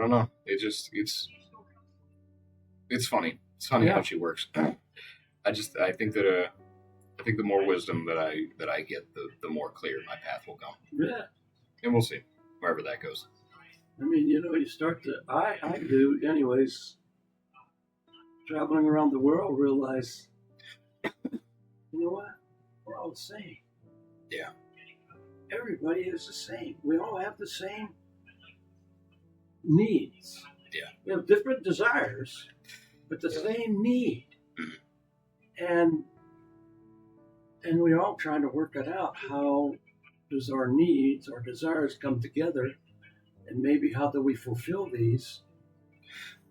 don't know. It's funny. It's funny how she works. I think that I think the more wisdom that I get, the more clear my path will go. Yeah. And we'll see wherever that goes. I mean, you start to, I do anyways, traveling around the world, realize, you know what? We're all the same. Yeah. Everybody is the same. We all have the same needs. Yeah. We have different desires, but the same need. Mm-hmm. And we're all trying to work it out. How does our needs, our desires come together? And maybe how do we fulfill these?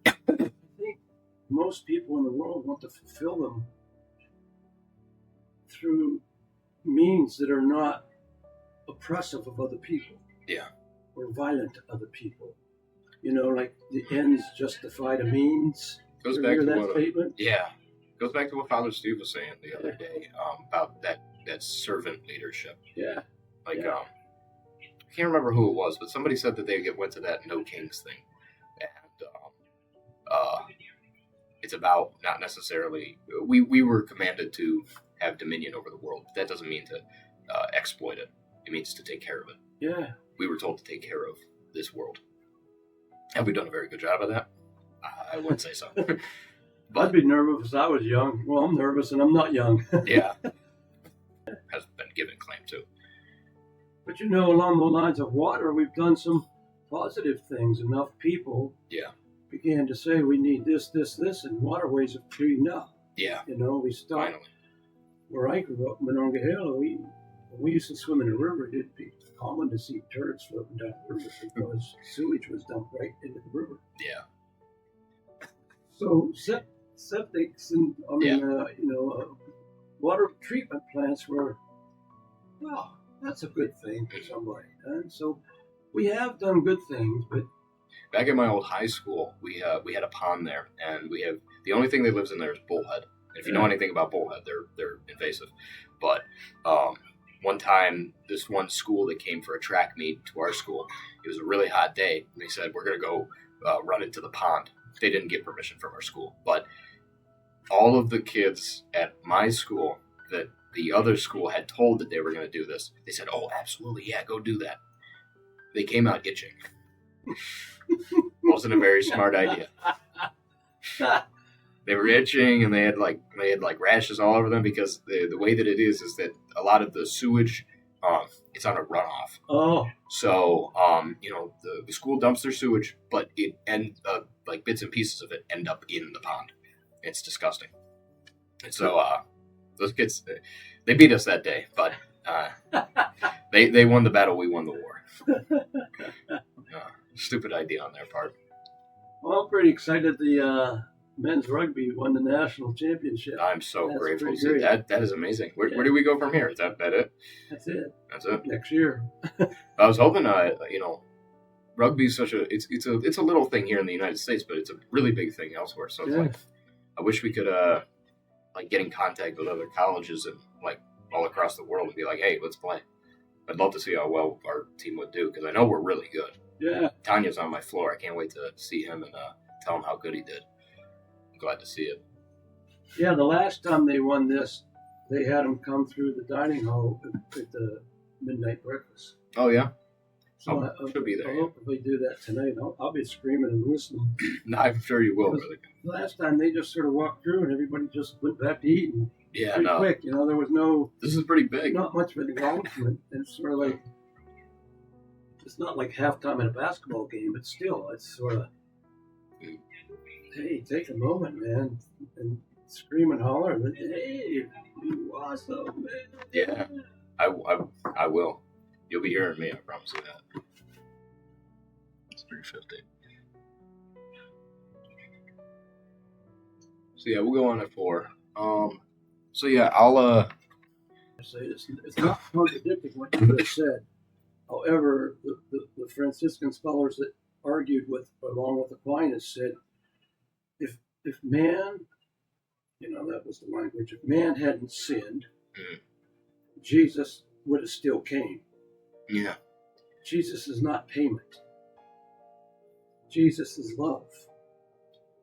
I think most people in the world want to fulfill them through means that are not oppressive of other people. Yeah. Or violent to other people. Like the ends justify the means. Goes back to that statement? Yeah. Goes back to what Father Steve was saying the other day about that servant leadership. Yeah. I can't remember who it was, but somebody said that they went to that No Kings thing. And it's about not necessarily... We were commanded to have dominion over the world. That doesn't mean to exploit it. It means to take care of it. Yeah. We were told to take care of this world. Have we done a very good job of that? I wouldn't say so. But I'd be nervous if I was young. Well, I'm nervous and I'm not young. Yeah. Has been given claim to. But along the lines of water, we've done some positive things. Enough people began to say we need this, and waterways have cleaned up. Yeah. We stopped. Finally. Where I grew up in Monongahela, we used to swim in the river. It'd be common to see turds floating down the river because sewage was dumped right into the river. Yeah. So septics and water treatment plants were, well, that's a good thing for somebody. And so we have done good things, but back at my old high school, we had a pond there, and we have the only thing that lives in there is bullhead. And if you know anything about bullhead, they're invasive. But one time, this one school that came for a track meet to our school, it was a really hot day, and they said we're gonna go run into the pond. They didn't get permission from our school, but all of the kids at my school that the other school had told that they were going to do this, they said, "Oh, absolutely, yeah, go do that." They came out itching. Wasn't a very smart idea. They were itching, and they had rashes all over them because the way that it is that a lot of the sewage, it's on a runoff. Oh. So, the school dumps their sewage, but bits and pieces of it end up in the pond. It's disgusting. And so, those kids, they beat us that day, but they won the battle, we won the war. Stupid idea on their part. Well, I'm pretty excited the men's rugby won the national championship. I'm so grateful to see that. That is amazing. Where do we go from here? Is that it? That's it. That's it. Next year. I was hoping, rugby is such it's a little thing here in the United States, but it's a really big thing elsewhere. So it's I wish we could get in contact with other colleges and all across the world and be like, hey, let's play. I'd love to see how well our team would do because I know we're really good. Yeah. Tanya's on my floor. I can't wait to see him and tell him how good he did. I'm glad to see it. Yeah, the last time they won this, they had him come through the dining hall at the midnight breakfast. Oh, yeah? So I should be there. I hope if they do that tonight, I'll be screaming and listening. No, I'm sure you will. Really. Last time they just sort of walked through and everybody just went back to eat. And pretty quick, there was no... This is pretty big. Not much of an acknowledgement. It's sort of like... It's not like halftime in a basketball game, but still, it's sort of... Hey, take a moment, man, and scream and holler. And, hey, you awesome, man. Yeah, I will. You'll be hearing me, I promise you that. It's 3:50. So yeah, we'll go on at 4. So yeah, I'll say it's not contradicting what you just said. However, the Franciscan scholars that argued along with Aquinas said, if man, that was the language, if man hadn't sinned, Jesus would have still came. Yeah. Jesus is not payment. Jesus' love.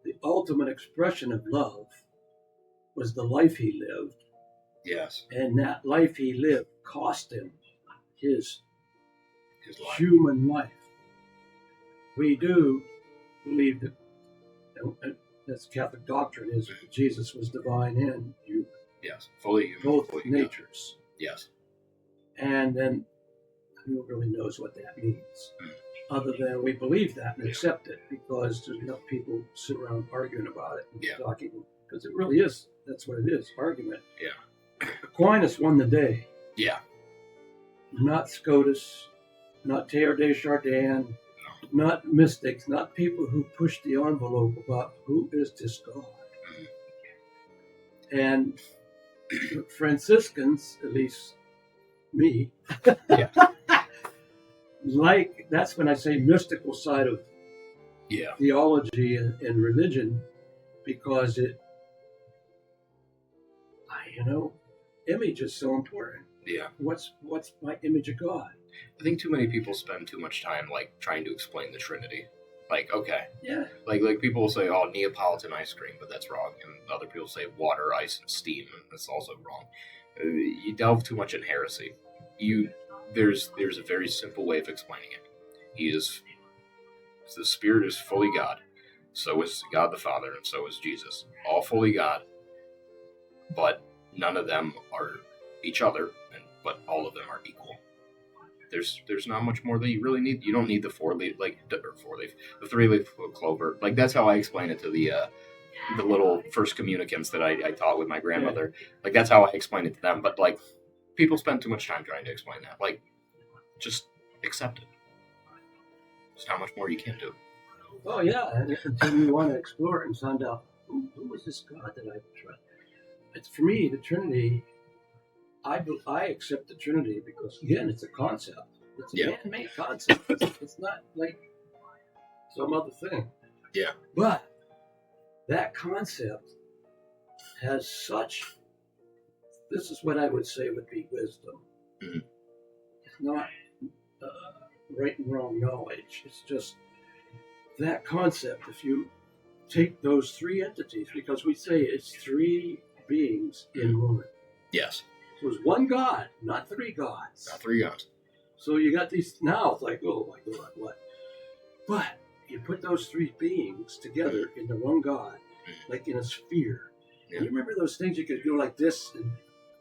The ultimate expression of love was the life he lived, Yes. and that life he lived cost him his Life. human life. We do believe that, and that's Catholic doctrine, is that Jesus was divine and human. Yes. Fully human. Both fully natures. God. Yes. And then who really knows what that means? Other than we believe that and accept it, because there's enough people sit around arguing about it and talking, because it really is, that's what it is, argument. Yeah. Aquinas won the day. Yeah. Not Scotus, not Teilhard de Chardin, not mystics, not people who push the envelope about who is this God. And Franciscans, at least me, like, that's when I say mystical side of theology and religion, because image is so important. Yeah. What's my image of God? I think too many people spend too much time trying to explain the Trinity. Okay. Yeah. Like people will say, "Oh, Neapolitan ice cream," but that's wrong. And other people say water, ice, and steam, and that's also wrong. You delve too much in heresy. There's a very simple way of explaining it. The Spirit is fully God. So is God the Father, and so is Jesus. All fully God, but none of them are each other, but all of them are equal. There's not much more that you really need. You don't need the the 3-leaf clover. That's how I explain it to the little first communicants that I taught with my grandmother. That's how I explain it to them. But people spend too much time trying to explain that. Just accept it. There's not much more you can do. Oh yeah, until you want to explore it and find out who is this God that I trust. It's, for me, the Trinity. I accept the Trinity because, again, it's a concept. It's a man-made concept. It's not like some other thing. Yeah. But that concept has this is what I would say would be wisdom. Mm-hmm. It's not right and wrong knowledge. It's just that concept. If you take those three entities, because we say it's three beings in one. Yes. So it's one God, not three gods. Not three gods. So you got these, now it's like, oh my God, what? But you put those three beings together into one God, like in a sphere. Yeah. You remember those things you could go like this and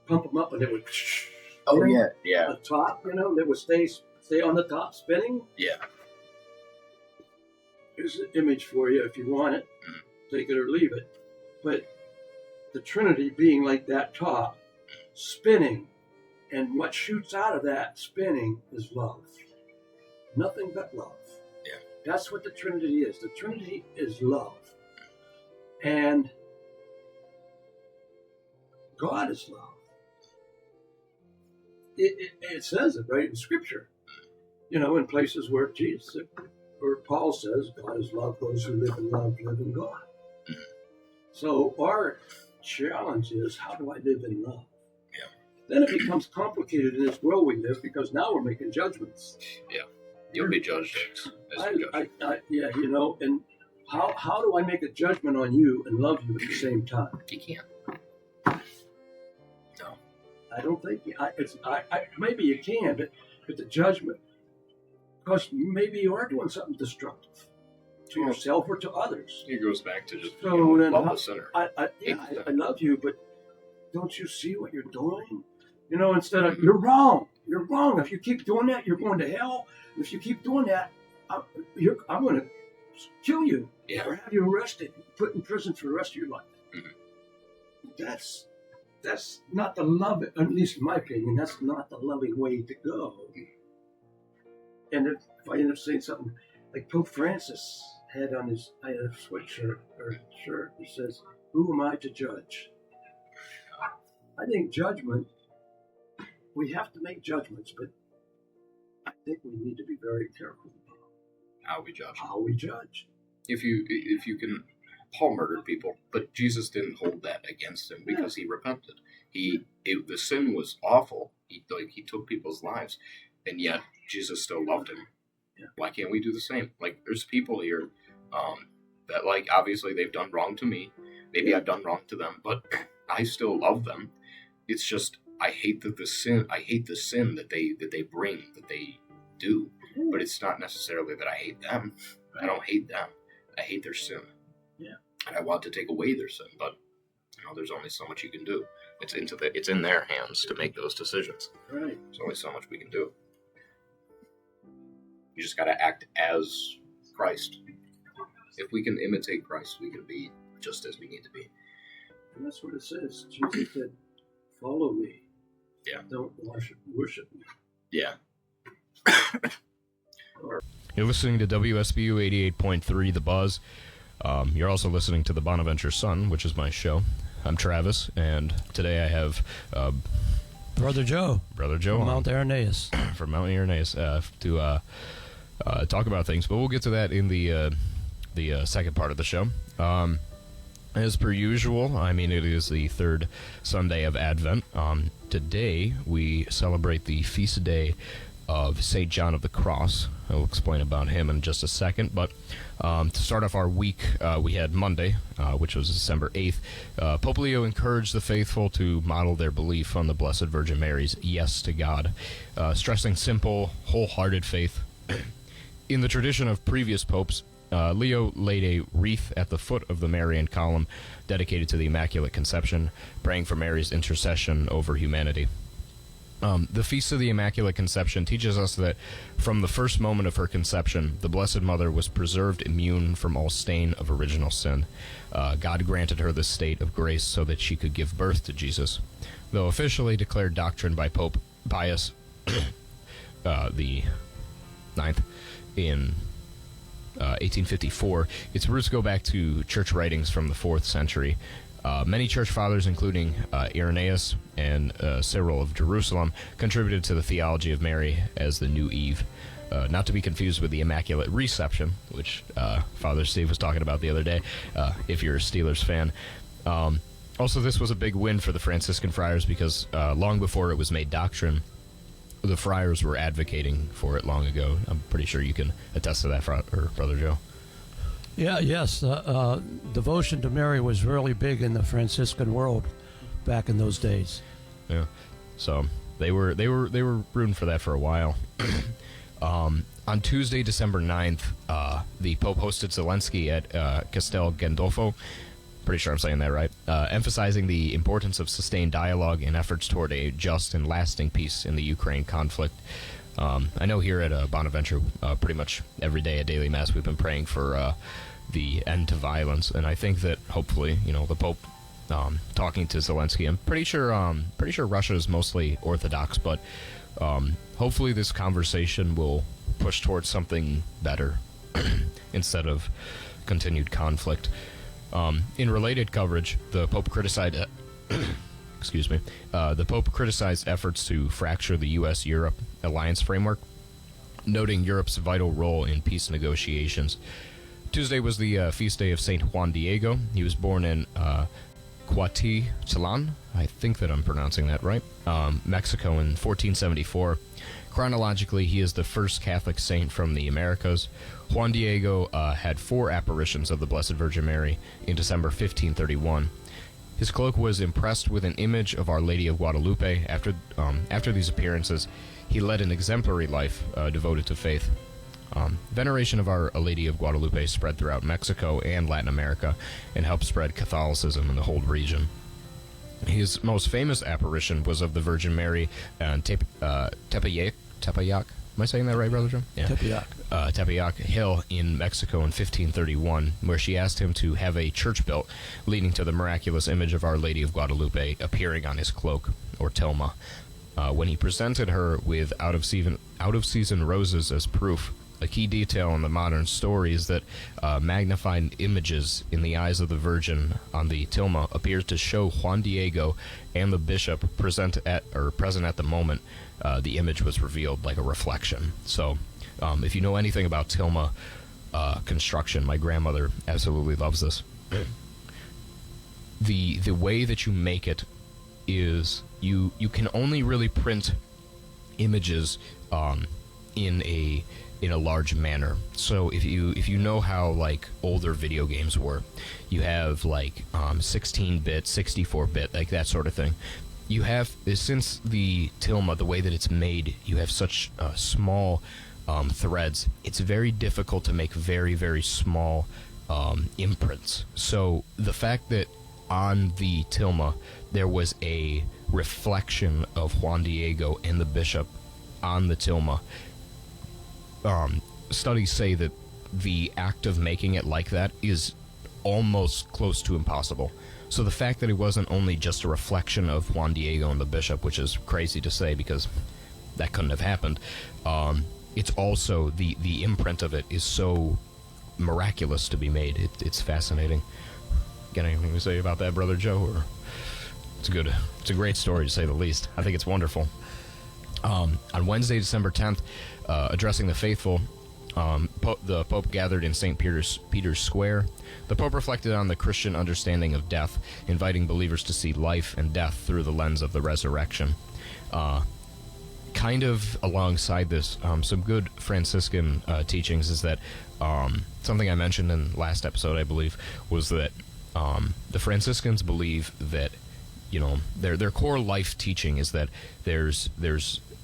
pump them up and they would... Oh, yeah. The top, they would stay on the top spinning. Yeah. Here's an image for you if you want it. Take it or leave it. But the Trinity being like that top, spinning, and what shoots out of that spinning is love. Nothing but love. Yeah. That's what the Trinity is. The Trinity is love. And God is love. It says it right in Scripture. In places where Paul says, God is love, those who live in love live in God. So our challenge is, how do I live in love? Then it becomes complicated in this world we live, because now we're making judgments. Yeah, you'll be judged. And how do I make a judgment on you and love you at the same time? You can't. No. I don't think maybe you can, but the judgment, because maybe you are doing something destructive to yourself or to others. It goes back to just love the sinner. I love you, but don't you see what you're doing? Instead of, you're wrong. If you keep doing that, you're going to hell. And if you keep doing that, I'm going to kill you or have you arrested, put in prison for the rest of your life. Mm-hmm. That's not the love, at least in my opinion, that's not the loving way to go. And if I end up saying something like Pope Francis had on his sweatshirt or shirt, he says, "Who am I to judge?" I think judgment, we have to make judgments, but I think we need to be very careful about how we judge. If you can, Paul murdered people, but Jesus didn't hold that against him because he repented. The sin was awful. He took people's lives, and yet Jesus still loved him. Yeah. Why can't we do the same? Like, there's people here that, like, obviously they've done wrong to me. Maybe I've done wrong to them, but I still love them. It's just I hate the sin that they bring, that they do. But it's not necessarily that I hate them. I don't hate them. I hate their sin. Yeah. And I want to take away their sin, but there's only so much you can do. It's in their hands to make those decisions. Right. There's only so much we can do. You just got to act as Christ. If we can imitate Christ, we can be just as we need to be. And that's what it says. Jesus said, "Follow me." Yeah. Don't worship me. Yeah. You're listening to WSBU 88.3 The Buzz. You're also listening to The Bonaventure Sun, which is my show. I'm Travis, and today I have Brother Joe from Mount Irenaeus. From Mount Irenaeus to talk about things, but we'll get to that in the second part of the show. As per usual, I mean, it is the third Sunday of Advent. Today we celebrate the feast day of St. John of the Cross. I'll explain about him in just a second, but to start off our week, we had Monday, which was December 8th. Pope Leo encouraged the faithful to model their belief on the Blessed Virgin Mary's yes to God, stressing simple, wholehearted faith. In the tradition of previous popes, Leo laid a wreath at the foot of the Marian column dedicated to the Immaculate Conception, praying for Mary's intercession over humanity. The Feast of the Immaculate Conception teaches us that from the first moment of her conception, the Blessed Mother was preserved immune from all stain of original sin. God granted her this state of grace so that she could give birth to Jesus. Though officially declared doctrine by Pope Pius the Ninth in 1854, its roots go back to church writings from the 4th century. Many church fathers, including Irenaeus and Cyril of Jerusalem, contributed to the theology of Mary as the new Eve, not to be confused with the Immaculate Reception, which Father Steve was talking about the other day, if you're a Steelers fan. Also, this was a big win for the Franciscan friars because long before it was made doctrine, the friars were advocating for it long ago. I'm pretty sure you can attest to that, Brother Joe. Yeah, yes. Devotion to Mary was really big in the Franciscan world back in those days. Yeah, so they were rooting for that for a while. On Tuesday, December 9th, the Pope hosted Zelensky at Castel Gandolfo. Pretty sure I'm saying that right. Emphasizing the importance of sustained dialogue and efforts toward a just and lasting peace in the Ukraine conflict. I know here at Bonaventure, pretty much every day at daily mass, we've been praying for the end to violence, and I think that hopefully, the Pope talking to Zelensky, I'm pretty sure Russia is mostly Orthodox, but hopefully this conversation will push towards something better instead of continued conflict. In related coverage, the Pope criticized. The Pope criticized efforts to fracture the U.S.-Europe alliance framework, noting Europe's vital role in peace negotiations. Tuesday was the feast day of St. Juan Diego. He was born in Cuautitlán, I think that I'm pronouncing that right, Mexico in 1474. Chronologically, he is the first Catholic saint from the Americas. Juan Diego had 4 apparitions of the Blessed Virgin Mary in December 1531. His cloak was impressed with an image of Our Lady of Guadalupe. After these appearances, he led an exemplary life devoted to faith. Veneration of Our Lady of Guadalupe spread throughout Mexico and Latin America and helped spread Catholicism in the whole region. His most famous apparition was of the Virgin Mary and Tepeyac. Am I saying that right, Brother John? Yeah. Tepeyac Hill in Mexico in 1531, where she asked him to have a church built, leading to the miraculous image of Our Lady of Guadalupe appearing on his cloak, or tilma. When he presented her with out-of-season roses as proof, a key detail in the modern story is that magnified images in the eyes of the Virgin on the tilma appears to show Juan Diego and the bishop present at the moment the image was revealed like a reflection. So, if you know anything about tilma construction, my grandmother absolutely loves this. The way that you make it is you can only really print images in a in a large manner. So if you know how like older video games were, you have like 16-bit, 64-bit, like that sort of thing. You have, since the tilma, the way that it's made, you have such small threads. It's very difficult to make very, very small imprints. So the fact that on the tilma there was a reflection of Juan Diego and the bishop on the tilma, studies say that the act of making it like that is almost close to impossible. So the fact that it wasn't only just a reflection of Juan Diego and the bishop, which is crazy to say because that couldn't have happened, it's also the imprint of it is so miraculous to be made. It's fascinating. Got anything to say about that, Brother Joe? Or it's a great story to say the least. I think it's wonderful. On Wednesday, December 10th, addressing the faithful, the Pope gathered in St. Peter's Square. The Pope reflected on the Christian understanding of death, inviting believers to see life and death through the lens of the resurrection. Kind of alongside this, some good Franciscan teachings is that something I mentioned in last episode, I believe, was that the Franciscans believe that, you know, their core life teaching is that there's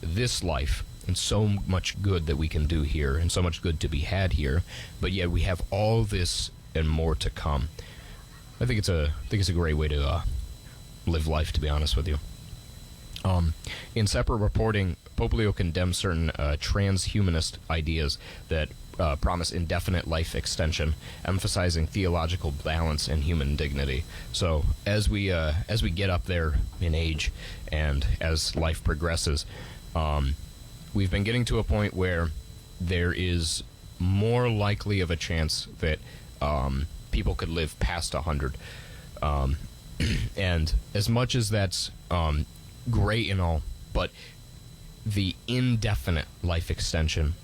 this life and so much good that we can do here and so much good to be had here, but yet we have all this and more to come. I think it's a great way to live life, to be honest with you. In separate reporting, Pope Leo condemns certain transhumanist ideas that promise indefinite life extension, emphasizing theological balance and human dignity. So as we get up there in age and as life progresses, we've been getting to a point where there is more likely of a chance that people could live past 100. And as much as that's great and all, but the indefinite life extension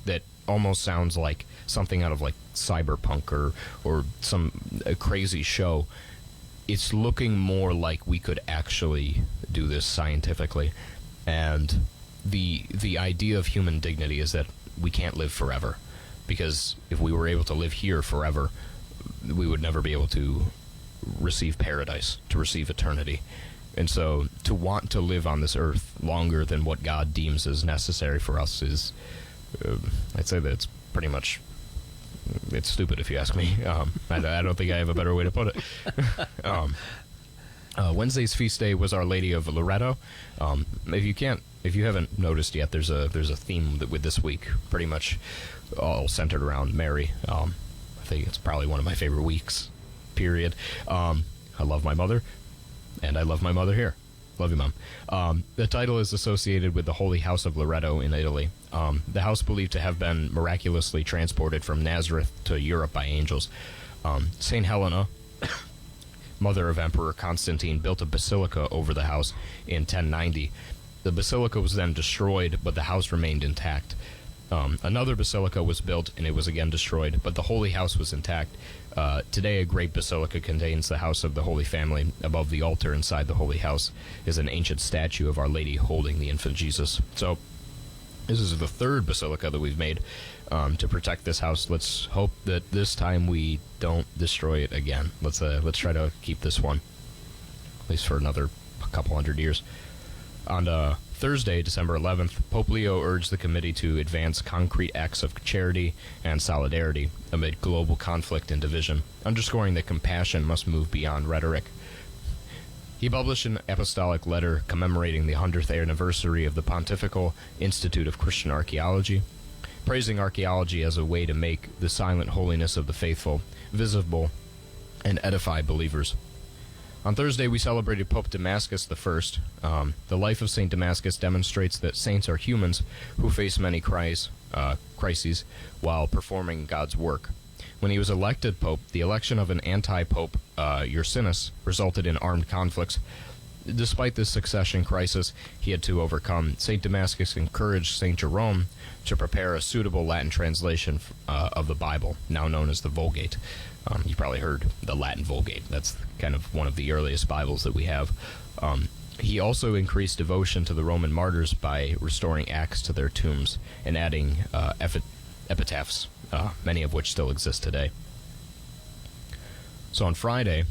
that almost sounds like something out of like Cyberpunk or some crazy show, it's looking more like we could actually do this scientifically. And the idea of human dignity is that we can't live forever, because if we were able to live here forever, we would never be able to receive paradise, to receive eternity. And so to want to live on this earth longer than what God deems as necessary for us is, I'd say that it's pretty much, it's stupid if you ask me. I don't think I have a better way to put it. Wednesday's feast day was Our Lady of Loreto. If you haven't noticed yet, there's a theme with this week, pretty much all centered around Mary. I think it's probably one of my favorite weeks, period. I love my mother, and I love my mother here. Love you, Mom. The title is associated with the Holy House of Loreto in Italy. The house believed to have been miraculously transported from Nazareth to Europe by angels. St. Helena, mother of Emperor Constantine, built a basilica over the house in 1090. The basilica was then destroyed, but the house remained intact. Another basilica was built, and it was again destroyed, but the Holy House was intact. Today, a great basilica contains the house of the Holy Family. Above the altar inside the Holy House is an ancient statue of Our Lady holding the infant Jesus. So, this is the third basilica that we've made to protect this house. Let's hope that this time we don't destroy it again. Let's try to keep this one, at least for another couple hundred years. On Thursday, December 11th, Pope Leo urged the committee to advance concrete acts of charity and solidarity amid global conflict and division, underscoring that compassion must move beyond rhetoric. He published an apostolic letter commemorating the 100th anniversary of the Pontifical Institute of Christian Archaeology, praising archaeology as a way to make the silent holiness of the faithful visible and edify believers. On Thursday, we celebrated Pope Damascus I. The life of St. Damascus demonstrates that saints are humans who face many crises while performing God's work. When he was elected pope, the election of an anti-pope, Ursinus, resulted in armed conflicts. Despite this succession crisis he had to overcome, St. Damascus encouraged St. Jerome to prepare a suitable Latin translation of the Bible, now known as the Vulgate. You probably heard the Latin Vulgate. That's kind of one of the earliest Bibles that we have. He also increased devotion to the Roman martyrs by restoring acts to their tombs and adding epitaphs, many of which still exist today. So on Friday,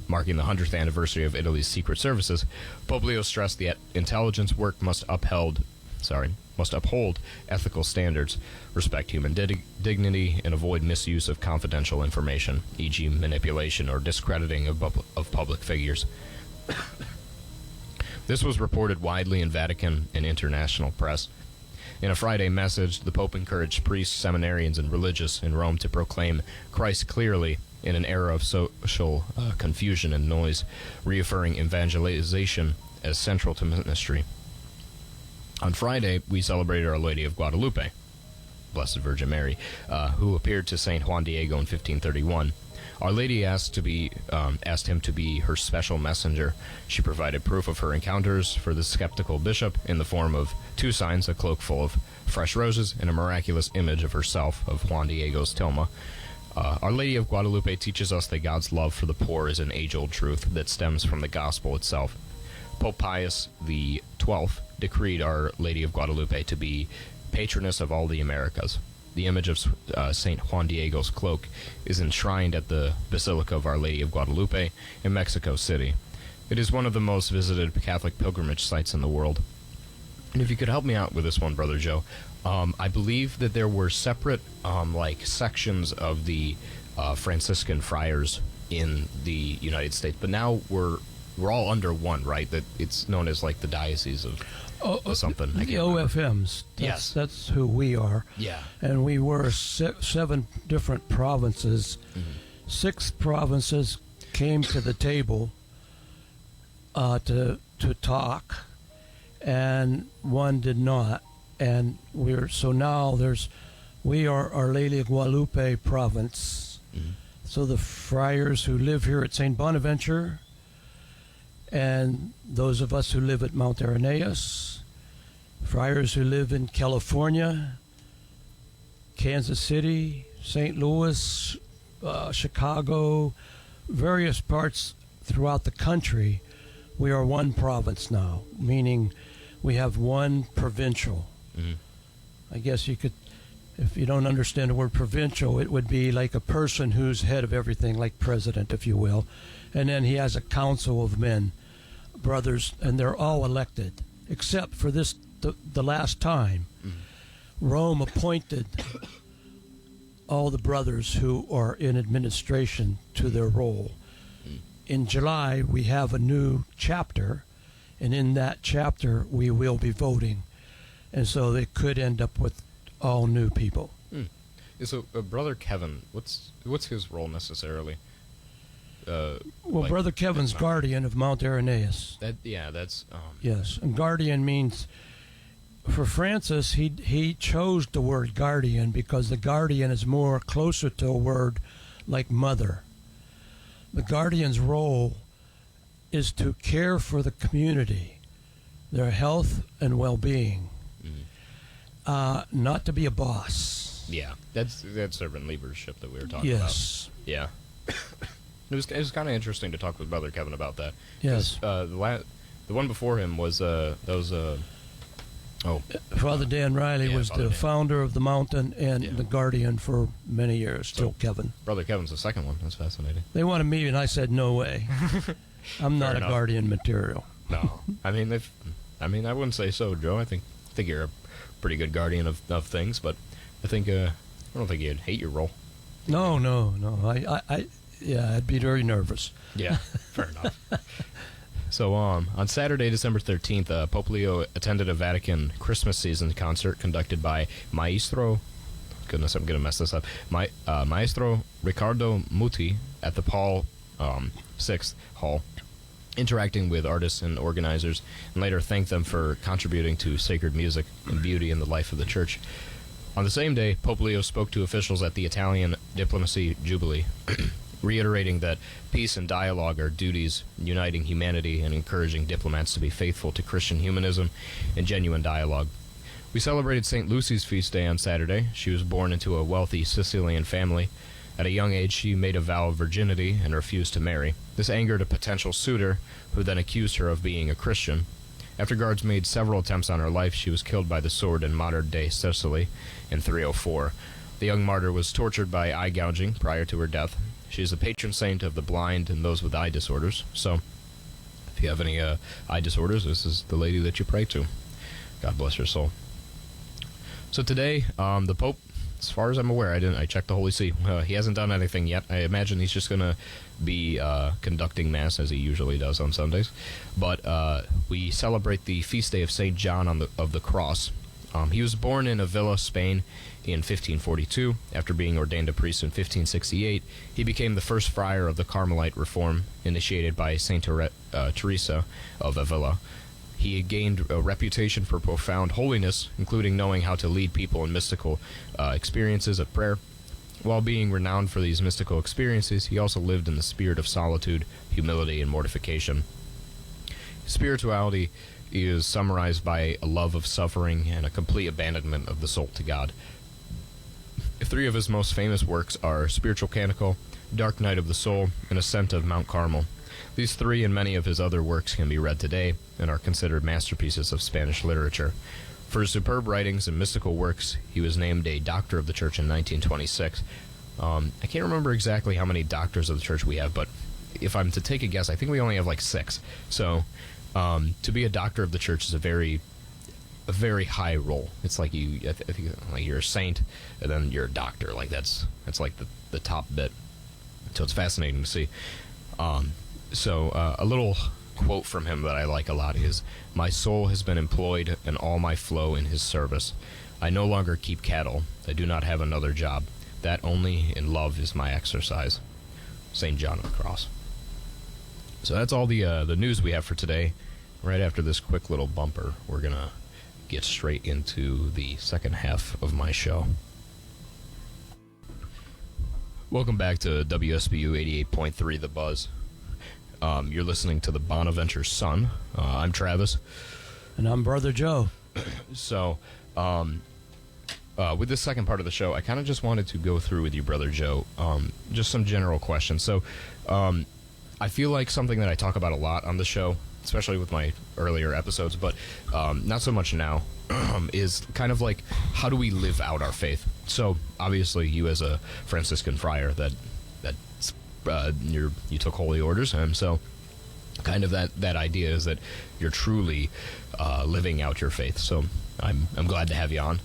marking the 100th anniversary of Italy's secret services, Pope Leo stressed that intelligence work must uphold ethical standards, respect human dignity, and avoid misuse of confidential information, e.g. manipulation or discrediting of public figures. This was reported widely in Vatican and international press. In a Friday message, the Pope encouraged priests, seminarians, and religious in Rome to proclaim Christ clearly in an era of social confusion and noise, reaffirming evangelization as central to ministry. On Friday, we celebrated Our Lady of Guadalupe, Blessed Virgin Mary, who appeared to St. Juan Diego in 1531. Our Lady asked him to be her special messenger. She provided proof of her encounters for the skeptical bishop in the form of 2 signs, a cloak full of fresh roses, and a miraculous image of herself, of Juan Diego's tilma. Our Lady of Guadalupe teaches us that God's love for the poor is an age-old truth that stems from the gospel itself. Pope Pius XII decreed Our Lady of Guadalupe to be patroness of all the Americas. The image of St. Juan Diego's cloak is enshrined at the Basilica of Our Lady of Guadalupe in Mexico City. It is one of the most visited Catholic pilgrimage sites in the world. And if you could help me out with this one, Brother Joe, I believe that there were separate sections of the Franciscan friars in the United States, but now we're all under one, right? That it's known as like the Diocese of something. I The can't remember. OFMs. Yes. That's who we are. Yeah. And we were 7 different provinces. 6 provinces came to the table to talk, and 1 did not. And we are Our Lady of Guadalupe province. So the friars who live here at St. Bonaventure, and those of us who live at Mount Irenaeus, friars who live in California, Kansas City, St. Louis, Chicago, various parts throughout the country, we are one province now, meaning we have one provincial. I guess you could, if you don't understand the word provincial, it would be like a person who's head of everything, like president, if you will. And then he has a council of men, brothers, and they're all elected, except for the last time. Rome appointed all the brothers who are in administration to their role. In July, we have a new chapter, and in that chapter, we will be voting. And so they could end up with all new people. So, Brother Kevin, what's his role necessarily? Brother Kevin's guardian of Mount Irenaeus. That's Yes, and guardian means, for Francis, he chose the word guardian because the guardian is more closer to a word like mother. The guardian's role is to care for the community, their health and well-being, not to be a boss. Yeah, that's servant leadership that we were talking Yes. about. Yeah. It was kind of interesting to talk with Brother Kevin about that. Yes. The one before him was Father Dan Riley was Father the Dan. founder of the mountain and the guardian for many years. Still Kevin. Brother Kevin's the second one. That's fascinating. They wanted me, and I said no way. I'm not Fair a enough. guardian material. No, I mean I wouldn't say so, Joe. I think you're a pretty good guardian of things, but I don't think you'd hate your role. No. I'd be very nervous. Yeah, fair enough. So on Saturday, December 13th, Pope Leo attended a Vatican Christmas season concert conducted by Maestro, goodness, I'm going to mess this up, Maestro Riccardo Muti at the Paul VI Hall, interacting with artists and organizers, and later thanked them for contributing to sacred music and beauty in the life of the Church. On the same day, Pope Leo spoke to officials at the Italian Diplomacy Jubilee, reiterating that peace and dialogue are duties uniting humanity and encouraging diplomats to be faithful to Christian humanism and genuine dialogue. We celebrated St. Lucy's feast day on Saturday. She was born into a wealthy Sicilian family. At a young age, she made a vow of virginity and refused to marry. This angered a potential suitor, who then accused her of being a Christian. After guards made several attempts on her life, she was killed by the sword in modern-day Sicily in 304. The young martyr was tortured by eye gouging prior to her death. She is the patron saint of the blind and those with eye disorders. So, if you have any eye disorders, this is the lady that you pray to. God bless her soul. So today, the Pope, as far as I'm aware, I checked the Holy See. He hasn't done anything yet. I imagine he's just going to be conducting Mass as he usually does on Sundays. But we celebrate the feast day of St. John of the Cross. He was born in Avila, Spain in 1542. After being ordained a priest in 1568, he became the first friar of the Carmelite reform initiated by St. Teresa of Avila. He gained a reputation for profound holiness, including knowing how to lead people in mystical experiences of prayer. While being renowned for these mystical experiences, he also lived in the spirit of solitude, humility, and mortification. Spirituality is summarized by a love of suffering and a complete abandonment of the soul to God. Three of his most famous works are Spiritual Canticle, Dark Night of the Soul, and Ascent of Mount Carmel. These three and many of his other works can be read today and are considered masterpieces of Spanish literature. For his superb writings and mystical works, he was named a Doctor of the Church in 1926. I can't remember exactly how many Doctors of the Church we have, but if I'm to take a guess, I think we only have like 6. So to be a Doctor of the Church is a very high role. It's like I think like you're a saint and then you're a doctor. Like that's like the top bit. So it's fascinating to see. So a little quote from him that I like a lot is, "My soul has been employed and all my flow in his service. I no longer keep cattle. I do not have another job. That only in love is my exercise." St. John of the Cross. So that's all the news we have for today. Right after this quick little bumper, we're going to get straight into the second half of my show. Welcome back to WSBU 88.3 The Buzz. You're listening to the Bonaventure Sun. I'm Travis. And I'm Brother Joe. So, with this second part of the show, I kind of just wanted to go through with you, Brother Joe, just some general questions. So, I feel like something that I talk about a lot on the show, especially with my earlier episodes, but not so much now, is kind of like, how do we live out our faith? So, obviously, you as a Franciscan friar you took holy orders, and so kind of that idea is that you're truly living out your faith. So I'm glad to have you on.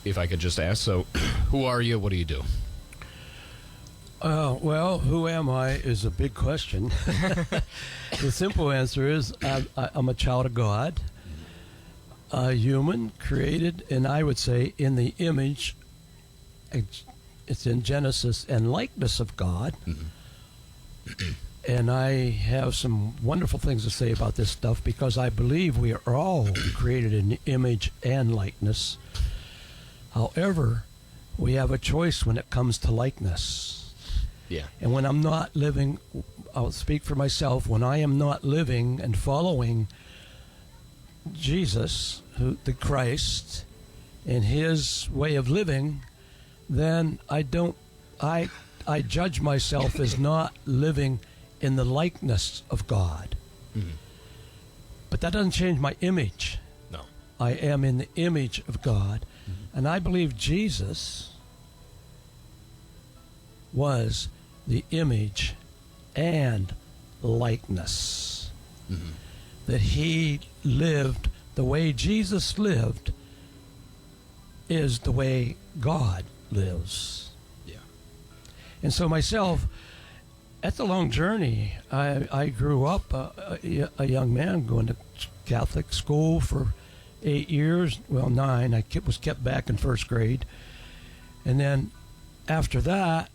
If I could just ask, so who are you? What do you do? Well, who am I is a big question. The simple answer is I'm a child of God, a human created, and I would say in the image. It's in Genesis and likeness of God. Mm-hmm. And I have some wonderful things to say about this stuff because I believe we are all created in image and likeness. However, we have a choice when it comes to likeness. Yeah. And when I'm not living, I'll speak for myself, when I am not living and following Jesus, the Christ, in his way of living, then I judge myself as not living in the likeness of God. Mm-hmm. But that doesn't change my image. No. I am in the image of God. Mm-hmm. And I believe Jesus was the image and likeness. Mm-hmm. That he lived the way Jesus lived is the way God lives. Yeah. And so myself, that's a long journey. I grew up a young man going to Catholic school for 8 years, well 9. I was kept back in first grade. And then after that,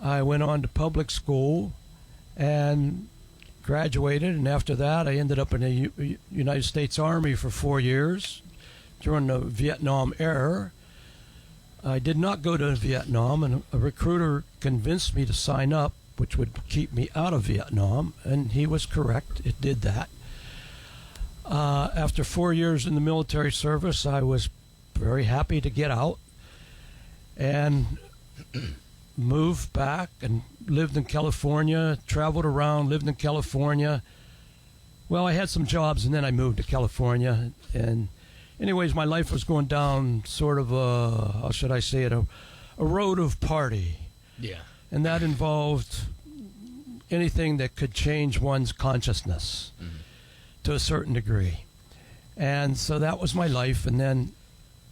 I went on to public school and graduated. And after that, I ended up in the United States Army for 4 years during the Vietnam era. I did not go to Vietnam, and a recruiter convinced me to sign up, which would keep me out of Vietnam, and he was correct. It did that. After 4 years in the military service, I was very happy to get out and moved back and lived in California, traveled around, lived in California, Well, I had some jobs, and then I moved to California. And anyways, my life was going down sort of how should I say it, a road of party. Yeah. And that involved anything that could change one's consciousness to a certain degree. And so that was my life. And then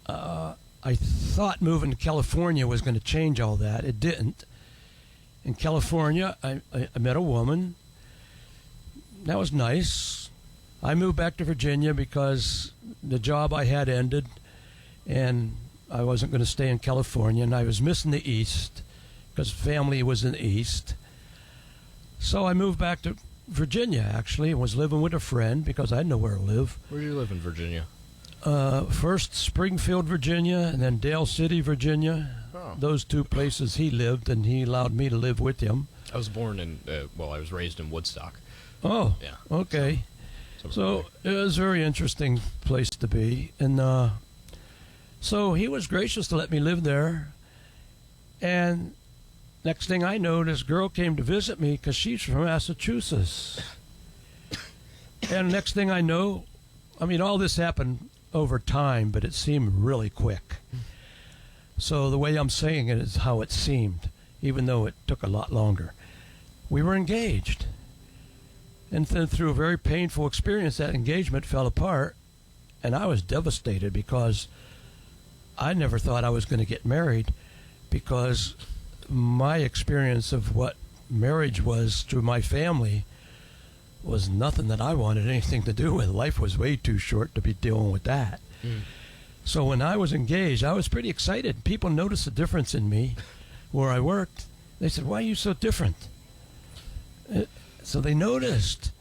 I thought moving to California was going to change all that. It didn't. In California, I met a woman. That was nice. I moved back to Virginia because the job I had ended, and I wasn't going to stay in California, and I was missing the East because family was in the East. So I moved back to Virginia, actually, and was living with a friend because I had nowhere to live. Where do you live in Virginia? First Springfield, Virginia, and then Dale City, Virginia. Oh. Those two places he lived, and he allowed me to live with him. I was born in, I was raised in Woodstock. Oh, Yeah. okay. So it was a very interesting place to be. And so he was gracious to let me live there. And next thing I know, this girl came to visit me because she's from Massachusetts. And next thing I know, I mean, all this happened over time, but it seemed really quick. So the way I'm saying it is how it seemed, even though it took a lot longer. We were engaged. And then through a very painful experience, that engagement fell apart. And I was devastated because I never thought I was going to get married, because my experience of what marriage was through my family was nothing that I wanted anything to do with. Life was way too short to be dealing with that. So when I was engaged, I was pretty excited. People noticed the difference in me where I worked. They said, "Why are you so different?" So they noticed.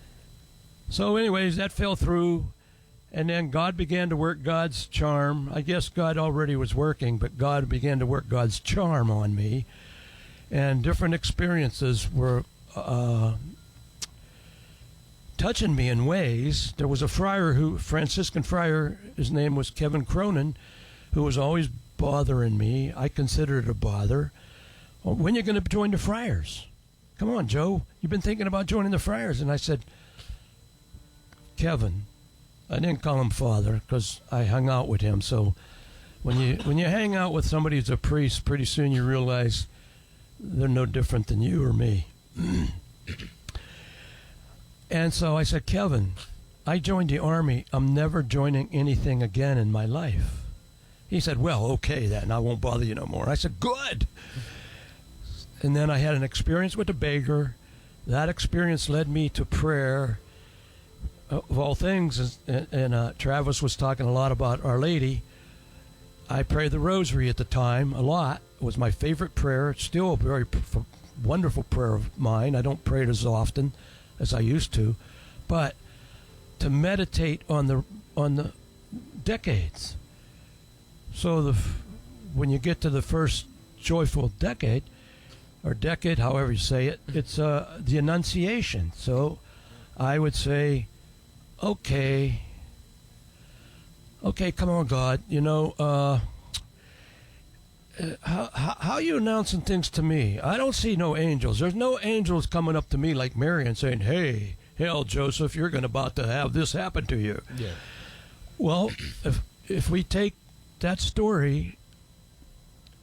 So anyways, that fell through. And then God began to work God's charm. I guess God already was working, but God began to work God's charm on me. And different experiences were touching me in ways. There was a friar, Franciscan friar, his name was Kevin Cronin, who was always bothering me. I considered it a bother. Well, when are you going to join the friars? Come on, Joe. You've been thinking about joining the friars. And I said, Kevin, I didn't call him father because I hung out with him. So when you hang out with somebody who's a priest, pretty soon you realize they're no different than you or me. And so I said, Kevin, I joined the Army. I'm never joining anything again in my life. He said, well, okay then. I won't bother you no more. I said, good. And then I had an experience with a beggar. That experience led me to prayer. Of all things, and Travis was talking a lot about Our Lady. I prayed the rosary at the time a lot. It was my favorite prayer. It's still a very wonderful prayer of mine. I don't pray it as often as I used to, but to meditate on the decades. So when you get to the first joyful decade, or decade, however you say it, it's the Annunciation. So I would say, okay, come on, God. You know, how are you announcing things to me? I don't see no angels. There's no angels coming up to me like Mary and saying, hey, hell, Joseph, you're about to have this happen to you. Yeah. Well, if we take that story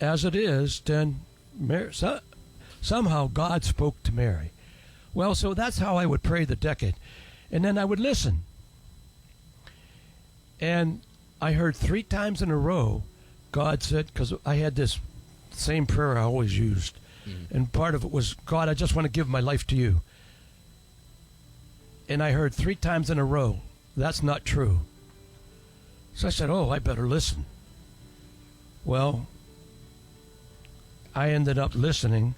as it is, then Mary, somehow God spoke to Mary. Well, so that's how I would pray the decade. And then I would listen. And I heard 3 times in a row, God said, because I had this same prayer I always used. And part of it was, God, I just want to give my life to you. And I heard 3 times in a row, that's not true. So I said, oh, I better listen. Well, I ended up listening.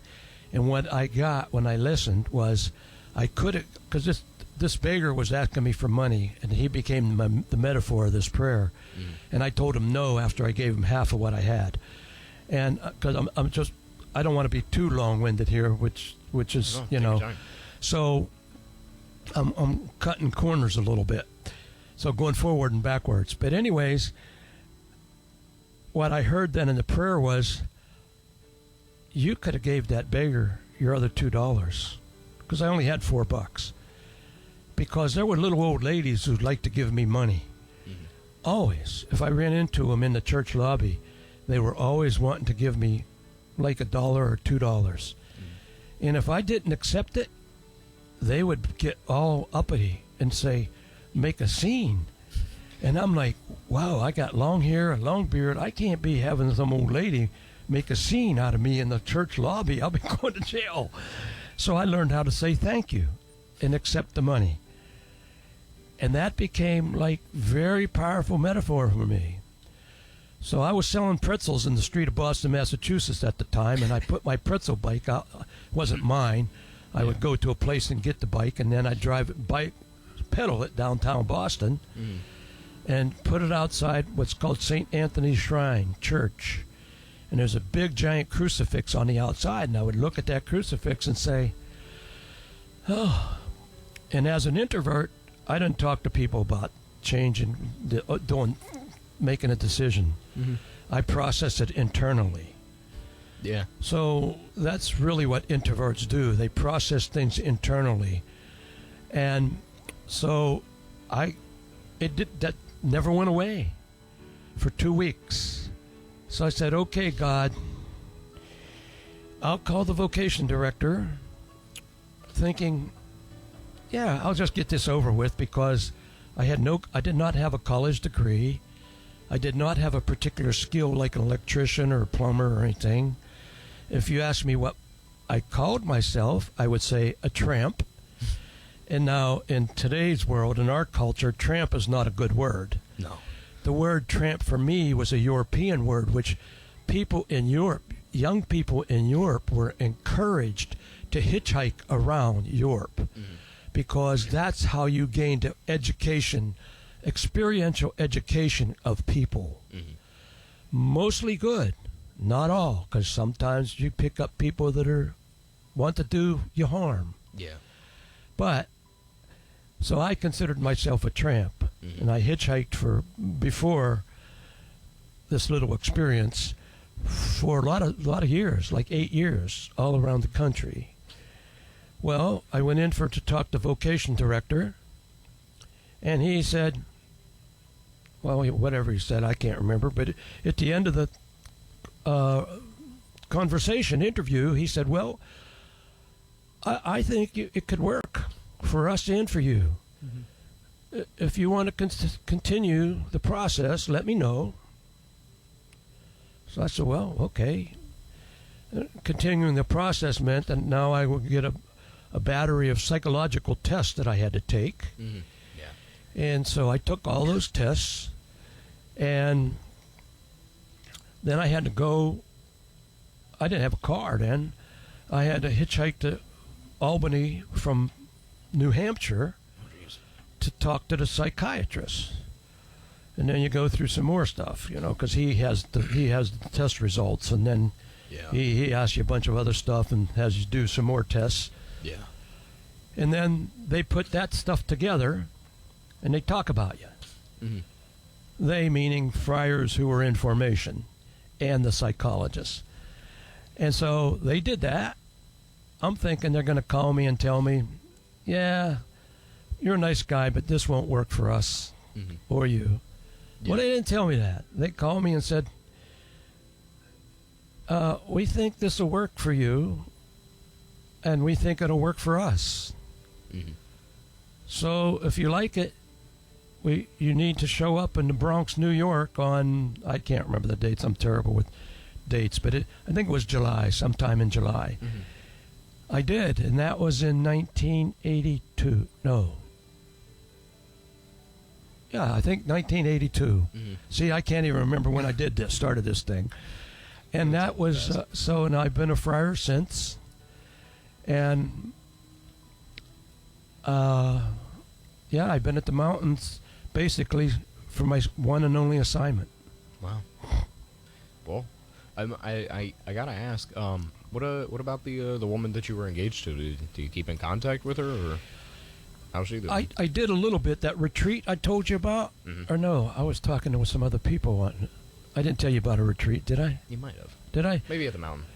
And what I got when I listened was, I couldn't, because this beggar was asking me for money, and he became the metaphor of this prayer. And I told him no after I gave him half of what I had. And because I don't want to be too long-winded here, which is, you know. So I'm cutting corners a little bit. So going forward and backwards. But anyways, what I heard then in the prayer was, you could have gave that beggar your other $2, because I only had $4. because there were little old ladies who'd like to give me money. Always. If I ran into them in the church lobby, they were always wanting to give me like $1 or $2. And if I didn't accept it, they would get all uppity and say, make a scene. And I'm like, wow, I got long hair, a long beard. I can't be having some old lady make a scene out of me in the church lobby. I'll be going to jail. So I learned how to say thank you and accept the money. And that became like very powerful metaphor for me. So I was selling pretzels in the street of Boston, Massachusetts at the time, and I put my pretzel bike out. It wasn't mine. I would go to a place and get the bike, and then I'd pedal it downtown Boston and put it outside what's called St. Anthony's Shrine Church. And there's a big giant crucifix on the outside, and I would look at that crucifix and say, oh. And as an introvert, I didn't talk to people about changing, making a decision. I process it internally. Yeah. So that's really what introverts do. They process things internally. And so that never went away for 2 weeks. So I said, okay, God, I'll call the vocation director, thinking, yeah, I'll just get this over with, because I did not have a college degree. I did not have a particular skill like an electrician or a plumber or anything. If you ask me what I called myself, I would say a tramp. And now in today's world, in our culture, tramp is not a good word. No. The word tramp for me was a European word, which people in Europe, young people in Europe, were encouraged to hitchhike around Europe, because that's how you gained education, experiential education of people. Mostly good, not all, because sometimes you pick up people that want to do you harm. Yeah. But so I considered myself a tramp, and I hitchhiked before this little experience for a lot of years, like 8 years, all around the country. Well, I went in to talk to vocation director, and he said, well, whatever he said, I can't remember, but at the end of the interview, he said, well, I think it could work for us and for you. If you want to continue the process, let me know. So I said, well, okay. Continuing the process meant that now I would get a battery of psychological tests that I had to take. And so I took all those tests, and then I had to go. I didn't have a car then. I had to hitchhike to Albany from New Hampshire to talk to the psychiatrist. And then you go through some more stuff, because he has the test results, and then he asks you a bunch of other stuff and has you do some more tests. Yeah. And then they put that stuff together, and they talk about you. They meaning friars who were in formation and the psychologists. And so they did that. I'm thinking they're going to call me and tell me, yeah, you're a nice guy, but this won't work for us or you. Well, they didn't tell me that. They called me and said, we think this will work for you, and we think it'll work for us. So if you like it, you need to show up in the Bronx, New York on, I can't remember the dates, I'm terrible with dates, but I think it was July, sometime in July. I did, and that was in 1982. No. Yeah, I think 1982. See, I can't even remember when I started this thing. And that was, and I've been a friar since. And, I've been at the mountains basically for my one and only assignment. Wow. Well, I gotta ask, what about the woman that you were engaged to? Do you keep in contact with her, or how's she doing? I did a little bit. That retreat I told you about, or no? I was talking to some other people. I didn't tell you about a retreat, did I? You might have. Did I? Maybe at the mountain.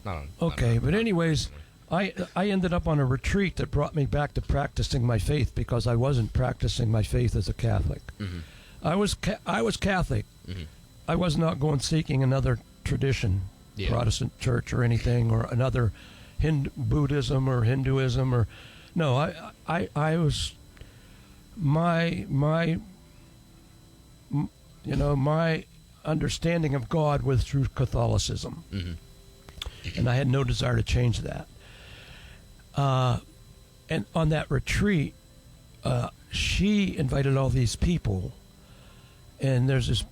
Not on. Okay, but anyways, I ended up on a retreat that brought me back to practicing my faith because I wasn't practicing my faith as a Catholic. Mm-hmm. I was Catholic. Mm-hmm. I was not going seeking another tradition, Protestant church or anything, or another Buddhism or Hinduism or no. I was my understanding of God was through Catholicism, and I had no desire to change that. And on that retreat, she invited all these people, and there's this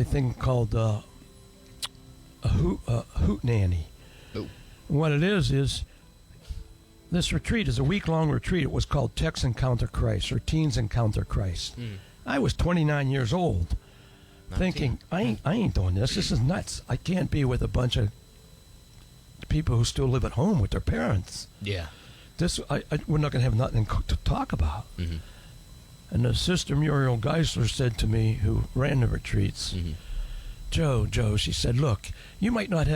thing called a hoot nanny. Oh. What it is this retreat is a week-long retreat. It was called Techs Encounter Christ or Teens Encounter Christ. I was 29 years old, 19. Thinking, I ain't doing this. This is nuts. I can't be with a bunch of people who still live at home with their parents. Yeah. We're not going to have nothing to talk about. Mm-hmm. And the Sister Muriel Geisler said to me, who ran the retreats, Joe, she said, look, you might not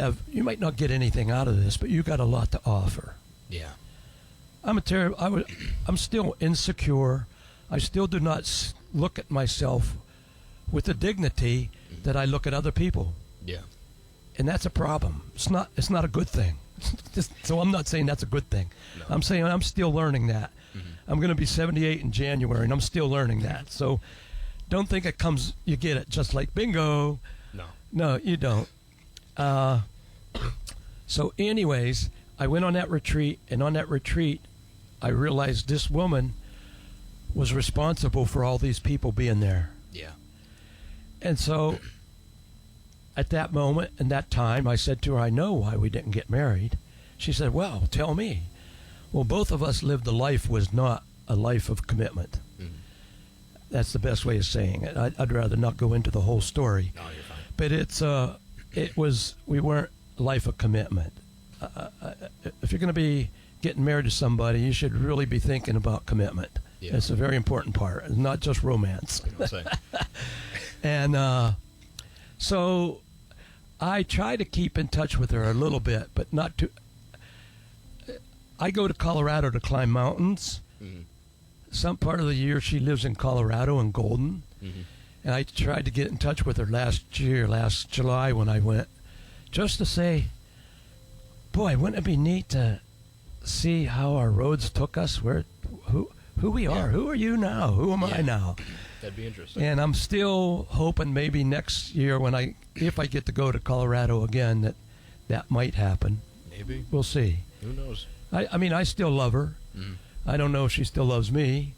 get anything out of this, but you got a lot to offer. Yeah. I'm still insecure. I still do not look at myself with the dignity that I look at other people. Yeah. And that's a problem. It's not a good thing. So I'm not saying that's a good thing. No. I'm saying I'm still learning that. I'm going to be 78 in January, and I'm still learning that. So don't think you get it just like bingo. No, you don't. So anyways, I went on that retreat, and on that retreat, I realized this woman was responsible for all these people being there. Yeah. And so at that moment and that time, I said to her, I know why we didn't get married. She said, well, tell me. Well, both of us lived a life was not a life of commitment. That's the best way of saying it. I'd rather not go into the whole story. No, you're fine. But we weren't a life of commitment. If you're going to be getting married to somebody, you should really be thinking about commitment. Yeah. It's a very important part. It's not just romance. And so I try to keep in touch with her a little bit, but not too. I go to Colorado to climb mountains. Some part of the year she lives in Colorado in Golden. And I tried to get in touch with her last July when I went, just to say, boy, wouldn't it be neat to see how our roads took us, who we are, who are you now, who am I now? That'd be interesting. And I'm still hoping maybe next year if I get to go to Colorado again, that might happen. Maybe. We'll see. Who knows? I mean, I still love her. I don't know if she still loves me.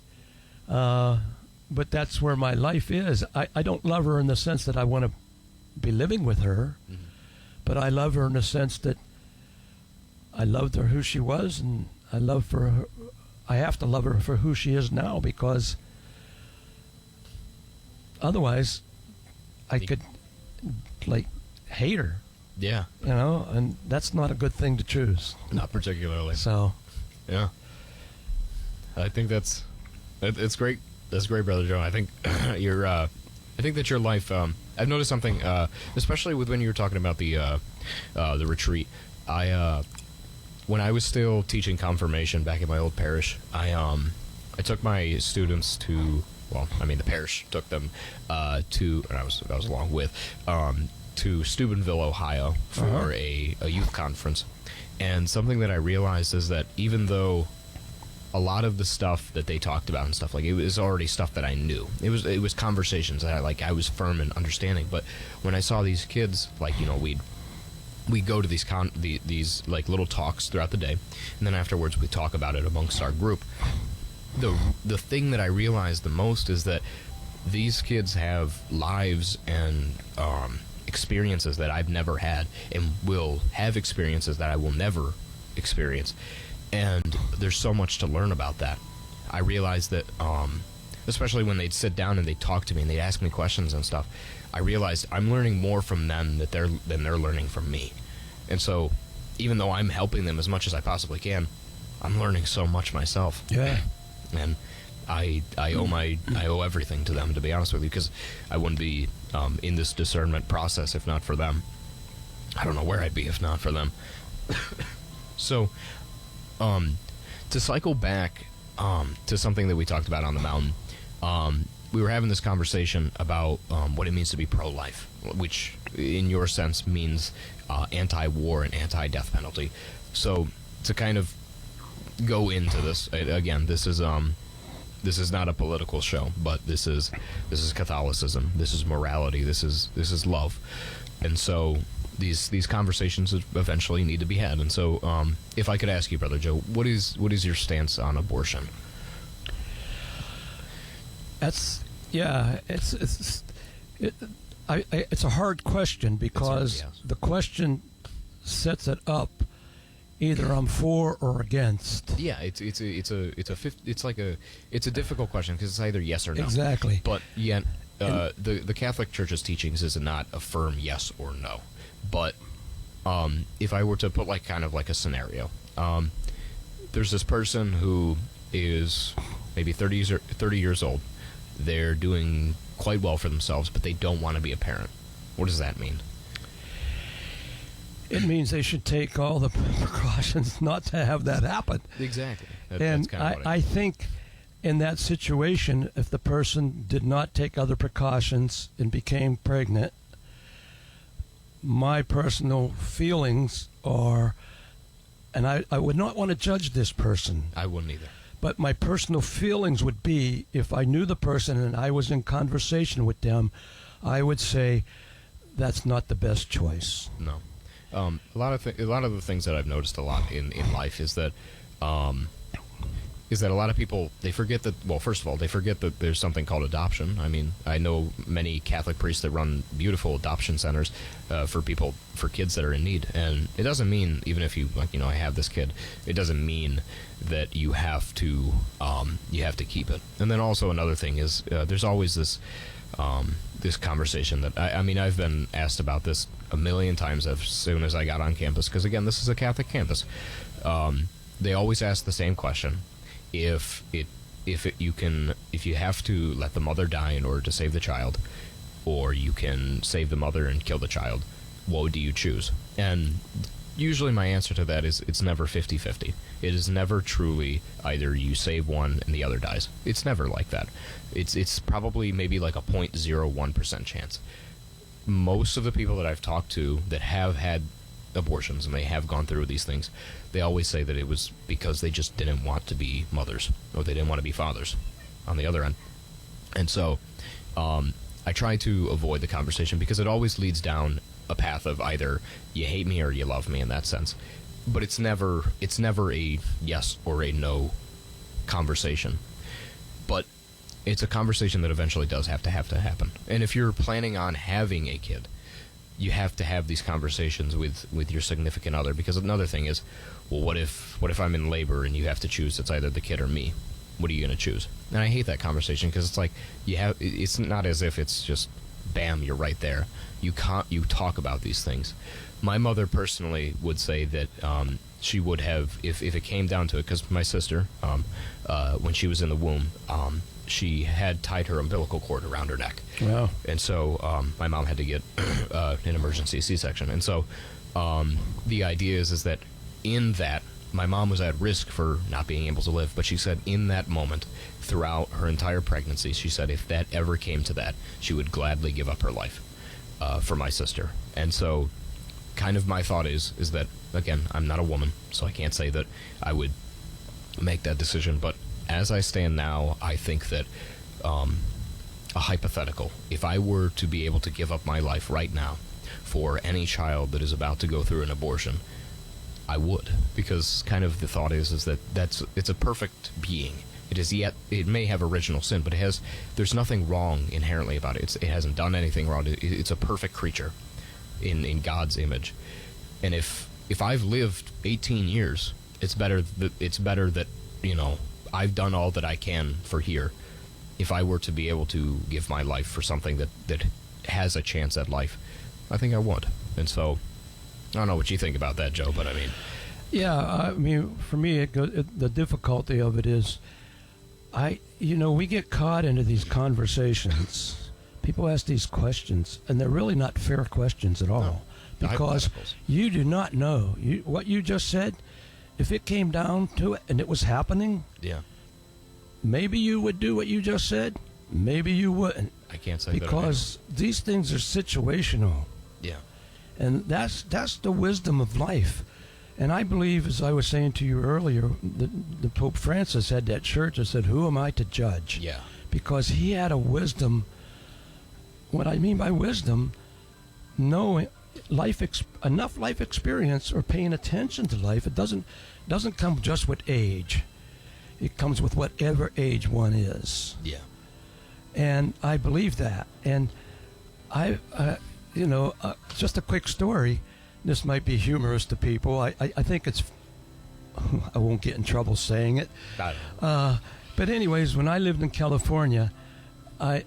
But that's where my life is. I don't love her in the sense that I want to be living with her, but I love her in the sense that I loved her who she was, and I have to love her for who she is now, because otherwise I could hate her. Yeah. And that's not a good thing to choose. Not particularly. So. Yeah. I think it's great. That's great, Brother Joe. I think I think that your life. I've noticed something, especially with when you were talking about the retreat. When I was still teaching confirmation back in my old parish, I took my students to. Well, I mean, the parish took them to, and I was along with to Steubenville, Ohio, for a youth conference. And something that I realized is that even though a lot of the stuff that they talked about and stuff, like, it was already stuff that I knew. It was conversations that I was firm in understanding. But when I saw these kids, we'd go to these like little talks throughout the day, and then afterwards we talk about it amongst our group. The thing that I realized the most is that these kids have lives and experiences that I've never had, and will have experiences that I will never experience. And there's so much to learn about that. I realized that, especially when they'd sit down and they'd talk to me and they'd ask me questions and stuff, I realized I'm learning more from them than they're learning from me. And so, even though I'm helping them as much as I possibly can, I'm learning so much myself. Yeah. And I owe everything to them, to be honest with you, because I wouldn't be in this discernment process if not for them. I don't know where I'd be if not for them. So, To cycle back to something that we talked about on the mountain, we were having this conversation about what it means to be pro-life, which in your sense means anti-war and anti-death penalty. So to kind of go into this again, this is not a political show, but this is Catholicism, this is morality, this is love, and so these conversations eventually need to be had. And so if I could ask you, Brother Joe, what is your stance on abortion? It's a hard question, because the question sets it up. Either I'm for or against. Yeah, it's a difficult question, because it's either yes or no. Exactly. But yet, the Catholic Church's teachings is not a firm yes or no. But if I were to put kind of a scenario, there's this person who is maybe 30 years old. They're doing quite well for themselves, but they don't want to be a parent. What does that mean? It means they should take all the precautions not to have that happen. Exactly. And that's kind of I think in that situation, if the person did not take other precautions and became pregnant, my personal feelings are, and I would not want to judge this person. I wouldn't either. But my personal feelings would be, if I knew the person and I was in conversation with them, I would say that's not the best choice. No. A lot of the things that I've noticed a lot in life is that a lot of people, they forget that, well, first of all, they forget that there's something called adoption. I mean, I know many Catholic priests that run beautiful adoption centers for kids that are in need. And it doesn't mean, even if you, I have this kid, it doesn't mean that you have to keep it. And then also another thing is there's always this conversation that, I've been asked about this a million times as soon as I got on campus, because again, this is a Catholic campus. They always ask the same question. If you have to let the mother die in order to save the child, or you can save the mother and kill the child, what do you choose? And usually my answer to that is it's never 50-50. It is never truly either you save one and the other dies. It's never like that. It's probably maybe like a 0.01% chance. Most of the people that I've talked to that have had abortions and they have gone through these things, they always say that it was because they just didn't want to be mothers, or they didn't want to be fathers on the other end. And so I try to avoid the conversation, because it always leads down a path of either you hate me or you love me, in that sense. But it's never a yes or a no conversation. But it's a conversation that eventually does have to happen. And if you're planning on having a kid, you have to have these conversations with your significant other, because another thing is, well, what if I'm in labor and you have to choose? It's either the kid or me. What are you going to choose? And I hate that conversation, because it's like it's not as if it's just bam, you're right there. You talk about these things. My mother personally would say that she would have, if it came down to it, because my sister, when she was in the womb, she had tied her umbilical cord around her neck. Wow. And so my mom had to get an emergency C-section. And so the idea is that in that, my mom was at risk for not being able to live. But she said in that moment, throughout her entire pregnancy, she said if that ever came to that, she would gladly give up her life for my sister. And so kind of my thought is that, again, I'm not a woman, so I can't say that I would make that decision. But as I stand now, I think that a hypothetical, if I were to be able to give up my life right now for any child that is about to go through an abortion, I would, because kind of the thought is that it's a perfect being. It may have original sin, but there's nothing wrong inherently about it. It hasn't done anything wrong. It's a perfect creature in God's image. And if I've lived 18 years, it's better that I've done all that I can for here. If I were to be able to give my life for something that has a chance at life, I think I would. And so I don't know what you think about that, Joe, but I mean... Yeah, for me, the difficulty of it is, we get caught into these conversations. People ask these questions, and they're really not fair questions at all. No. Because you do not know. What you just said, if it came down to it and it was happening, Yeah. maybe you would do what you just said. Maybe you wouldn't, I can't say because these things are situational, that. Yeah. and that's the wisdom of life. And I believe, as I was saying to you earlier, the Pope Francis had that church that said, "Who am I to judge?" Yeah. Because he had a wisdom. What I mean by wisdom, knowing enough life experience or paying attention to life. It doesn't come just with age. It comes with whatever age one is. Yeah. And I believe that. And just a quick story. This might be humorous to people. I think it's. I won't get in trouble saying it. But anyways, when I lived in California, well,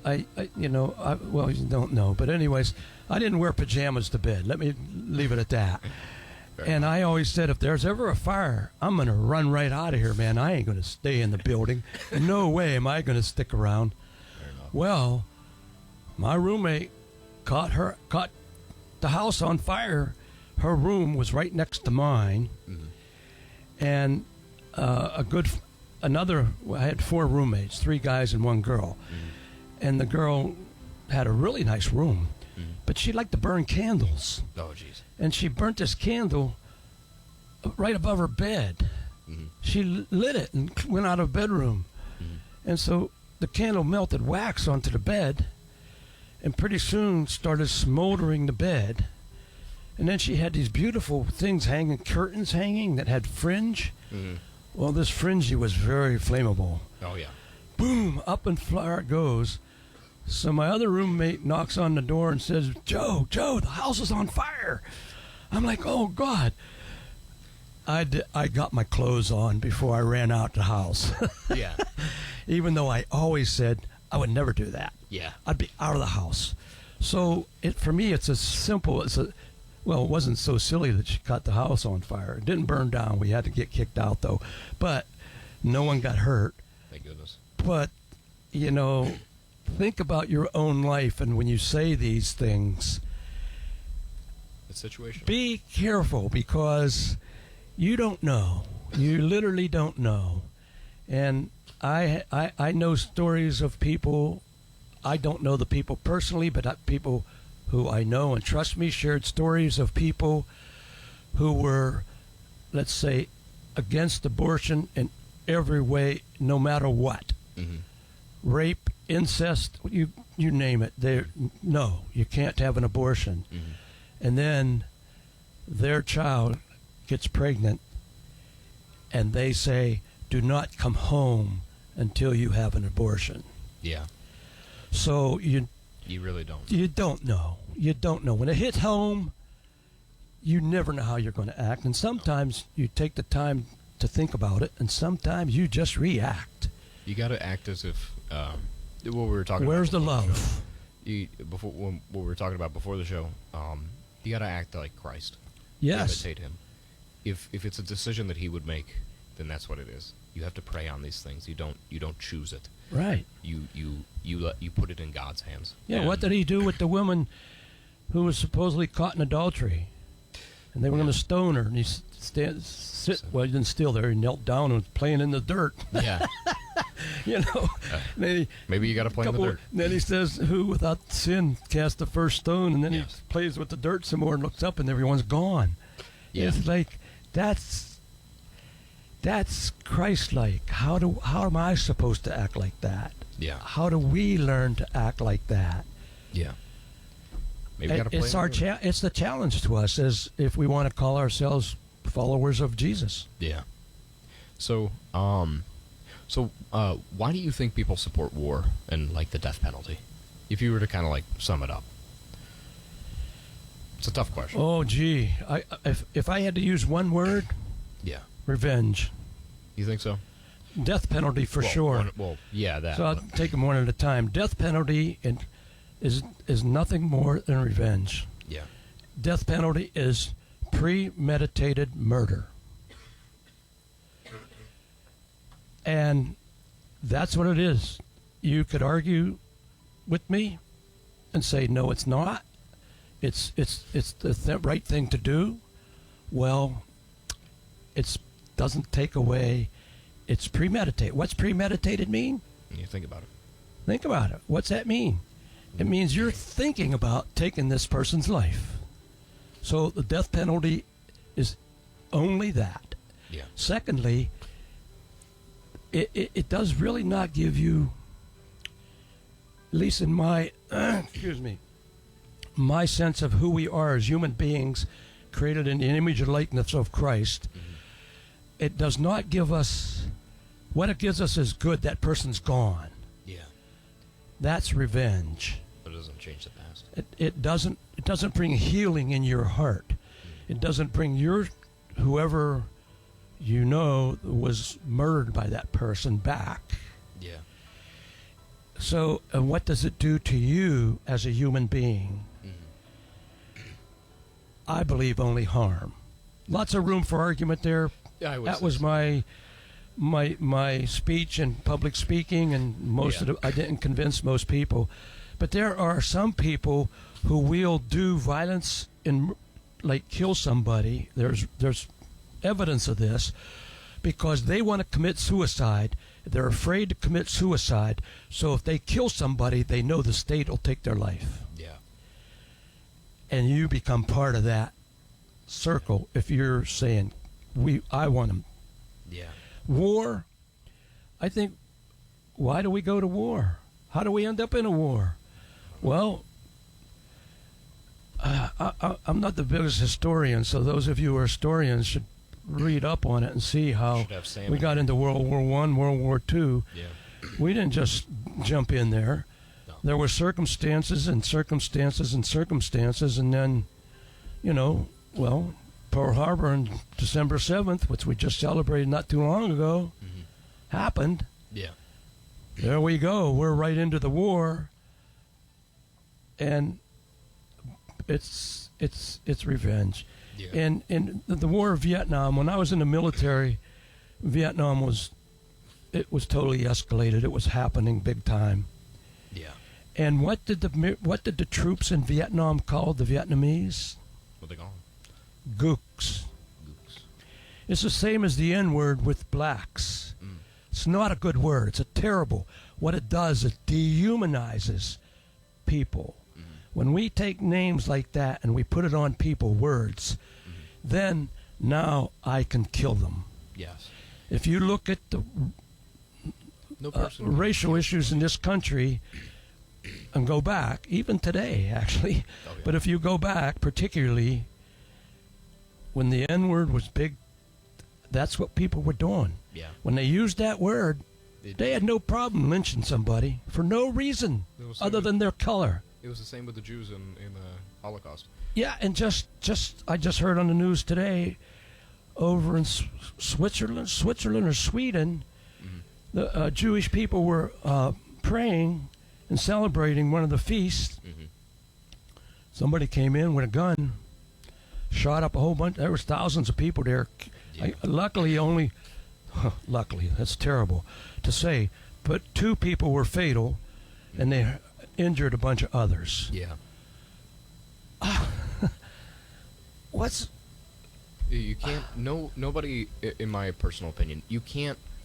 you don't know. But anyways, I didn't wear pajamas to bed. Let me leave it at that. And I always said, if there's ever a fire, I'm going to run right out of here, man. I ain't going to stay in the building. No way am I going to stick around. Well, my roommate caught the house on fire. Her room was right next to mine. Mm-hmm. And I had 4 roommates, 3 guys and 1 girl. Mm-hmm. And the girl had a really nice room, but she liked to burn candles. Oh, jeez. And she burnt this candle right above her bed. Mm-hmm. She lit it and went out of the bedroom. Mm-hmm. And so the candle melted wax onto the bed and pretty soon started smoldering the bed. And then she had these beautiful things hanging, curtains hanging that had fringe. Mm-hmm. Well, this fringe was very flammable. Oh, yeah. Boom, up and fire it goes. So my other roommate knocks on the door and says, Joe, the house is on fire. I'm like, oh, God. I got my clothes on before I ran out the house. Yeah. Even though I always said I would never do that. Yeah. I'd be out of the house. So for me, it's as simple as well, it wasn't so silly that she caught the house on fire. It didn't burn down. We had to get kicked out, though. But no one got hurt. Thank goodness. But, think about your own life, and when you say these things, it's situational. Be careful, because you don't know. You literally don't know. And I know stories of people. I don't know the people personally, but people who I know and trust me shared stories of people who were, let's say, against abortion in every way, no matter what. Mm-hmm. Rape, incest, you name it. No, you can't have an abortion. Mm-hmm. And then their child gets pregnant, and they say, do not come home until you have an abortion. Yeah. So you really don't. You don't know. You don't know. When it hits home, you never know how you're going to act. And sometimes you take the time to think about it, and sometimes you just react. You got to act as if what we were talking Where's about. the love? What we were talking about before the show, you got to act like Christ. Yes. Imitate him. If it's a decision that he would make, then that's what it is. You have to pray on these things. You don't choose it. Right. You put it in God's hands. Yeah. And what did he do with the woman who was supposedly caught in adultery, and they were going to stone her, and he well, he didn't steal there. He knelt down and was playing in the dirt. Yeah. Maybe you got to play in the dirt. Then he says, "Who without sin cast the first stone?" And then he plays with the dirt some more and looks up, and everyone's gone. Yeah. It's like that's Christ-like. How am I supposed to act like that? Yeah. How do we learn to act like that? Yeah. Maybe got to play. It's the challenge to us as if we want to call ourselves followers of Jesus. Yeah. So, why do you think people support war and like the death penalty? If you were to kind of like sum it up, it's a tough question. Oh, gee, if I had to use one word, revenge. You think so? Death penalty for sure. That. So I'll take them one at a time. Death penalty is nothing more than revenge. Yeah. Death penalty is premeditated murder. And that's what it is. You could argue with me and say, no, it's not. It's the right thing to do. Well, doesn't take away. It's premeditated. What's premeditated mean? You think about it. Think about it. What's that mean? It means you're thinking about taking this person's life. So the death penalty is only that. Yeah. Secondly, it does really not give you, at least in my, excuse me, my sense of who we are as human beings created in the image and likeness of Christ, it does not give us, what it gives us is good, that person's gone. Yeah. That's revenge. But it doesn't change the past. It doesn't bring healing in your heart. It doesn't bring whoever you know was murdered by that person back. Yeah. So what does it do to you as a human being? I believe only harm. Lots of room for argument there. Yeah, that was my speech and public speaking, and most of it, I didn't convince most people. But there are some people who will do violence and like kill somebody. There's evidence of this because they want to commit suicide. They're afraid to commit suicide. So if they kill somebody, they know the state will take their life. Yeah. And you become part of that circle if you're saying, I want them. Yeah. War, I think, why do we go to war? How do we end up in a war? Well, I'm not the biggest historian, so those of you who are historians should read up on it and see how we got into World War I, World War II. Yeah. We didn't just jump in there. No. There were circumstances and circumstances and circumstances, and then, Pearl Harbor on December 7th, which we just celebrated not too long ago, happened. Yeah. There we go. We're right into the war. And it's revenge. Yeah. And in the war of Vietnam, when I was in the military, Vietnam was totally escalated. It was happening big time. Yeah. And what did the troops in Vietnam call the Vietnamese? What they call them? Gooks. It's the same as the N-word with blacks. It's not a good word. It's a terrible. What it does, it dehumanizes people. When we take names like that and we put it on people, words, then now I can kill them. Yes. If you look at the racial issues in this country and go back, even today actually, but if you go back, particularly when the N-word was big, that's what people were doing. Yeah. When they used that word, they had no problem lynching somebody for no reason other than their color. It was the same with the Jews in the Holocaust. Yeah, and I just heard on the news today, over in Switzerland or Sweden, the Jewish people were praying and celebrating one of the feasts. Somebody came in with a gun, shot up a whole bunch. There was thousands of people there. Yeah. Luckily, that's terrible to say, but 2 people were fatal, and they injured a bunch of others. Yeah. You can't, nobody, in my personal opinion,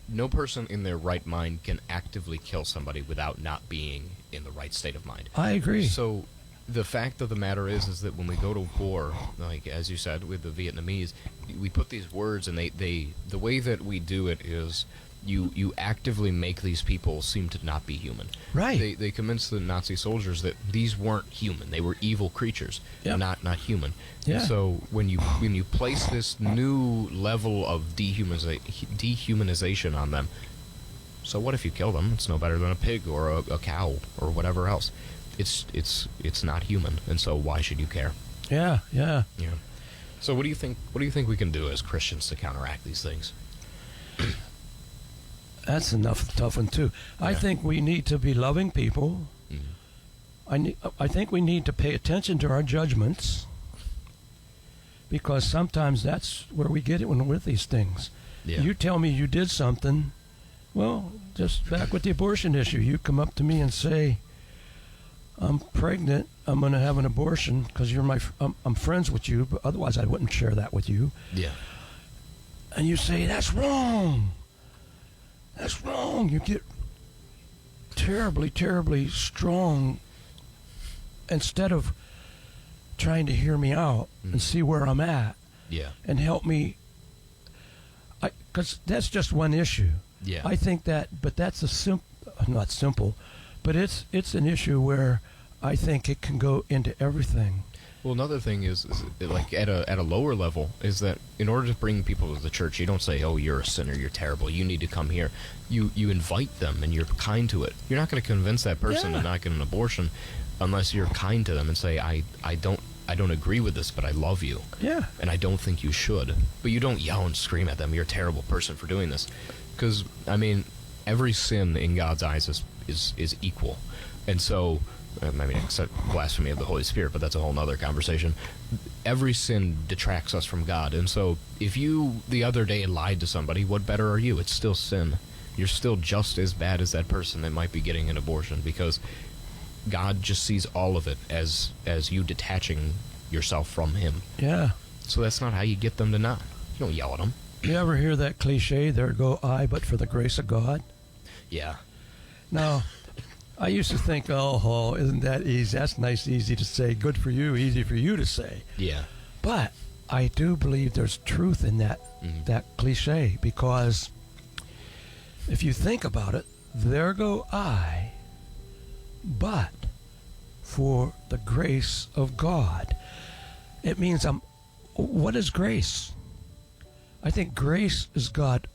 no person in their right mind can actively kill somebody without not being in the right state of mind. I agree. So the fact of the matter is that when we go to war, like as you said with the Vietnamese, we put these words, and the way that we do it is you actively make these people seem to not be human. Right. They convinced the Nazi soldiers that these weren't human. They were evil creatures, not human. Yeah. And so when you place this new level of dehumanization on them, so what if you kill them? It's no better than a pig or a cow or whatever else. It's not human, and so why should you care? Yeah. So what do you think we can do as Christians to counteract these things? That's enough tough one too. Yeah. I think we need to be loving people. I think we need to pay attention to our judgments, because sometimes that's where we get it when we're with these things. Yeah. You tell me you did something. Well, just back with the abortion issue, you come up to me and say, "I'm pregnant. I'm going to have an abortion because I'm friends with you, but otherwise I wouldn't share that with you." Yeah. and you say, that's wrong. That's wrong. You get terribly, terribly strong instead of trying to hear me out and see where I'm at and help me. Because that's just one issue. Yeah. I think that, but that's not simple, but it's an issue where I think it can go into everything. Well, another thing is like at a lower level is that in order to bring people to the church, you don't say, "Oh, you're a sinner, you're terrible, you need to come here." You invite them and you're kind to it. You're not going to convince that person to not get an abortion unless you're kind to them and say, "I don't agree with this, but I love you. Yeah. And I don't think you should." But you don't yell and scream at them, "You're a terrible person for doing this." Because, I mean, every sin in God's eyes is equal. And so, I mean, except blasphemy of the Holy Spirit, but that's a whole other conversation. Every sin detracts us from God. And so if you, the other day, lied to somebody, what better are you? It's still sin. You're still just as bad as that person that might be getting an abortion, because God just sees all of it as you detaching yourself from him. Yeah. So that's not how you get them to not. You don't yell at them. You ever hear that cliche, there go I, but for the grace of God? Yeah. Now, I used to think, oh, isn't that easy? That's nice, easy to say. Good for you, easy for you to say. Yeah. But I do believe there's truth in that cliche, because if you think about it, there go I, but for the grace of God. It means what is grace? I think grace is God.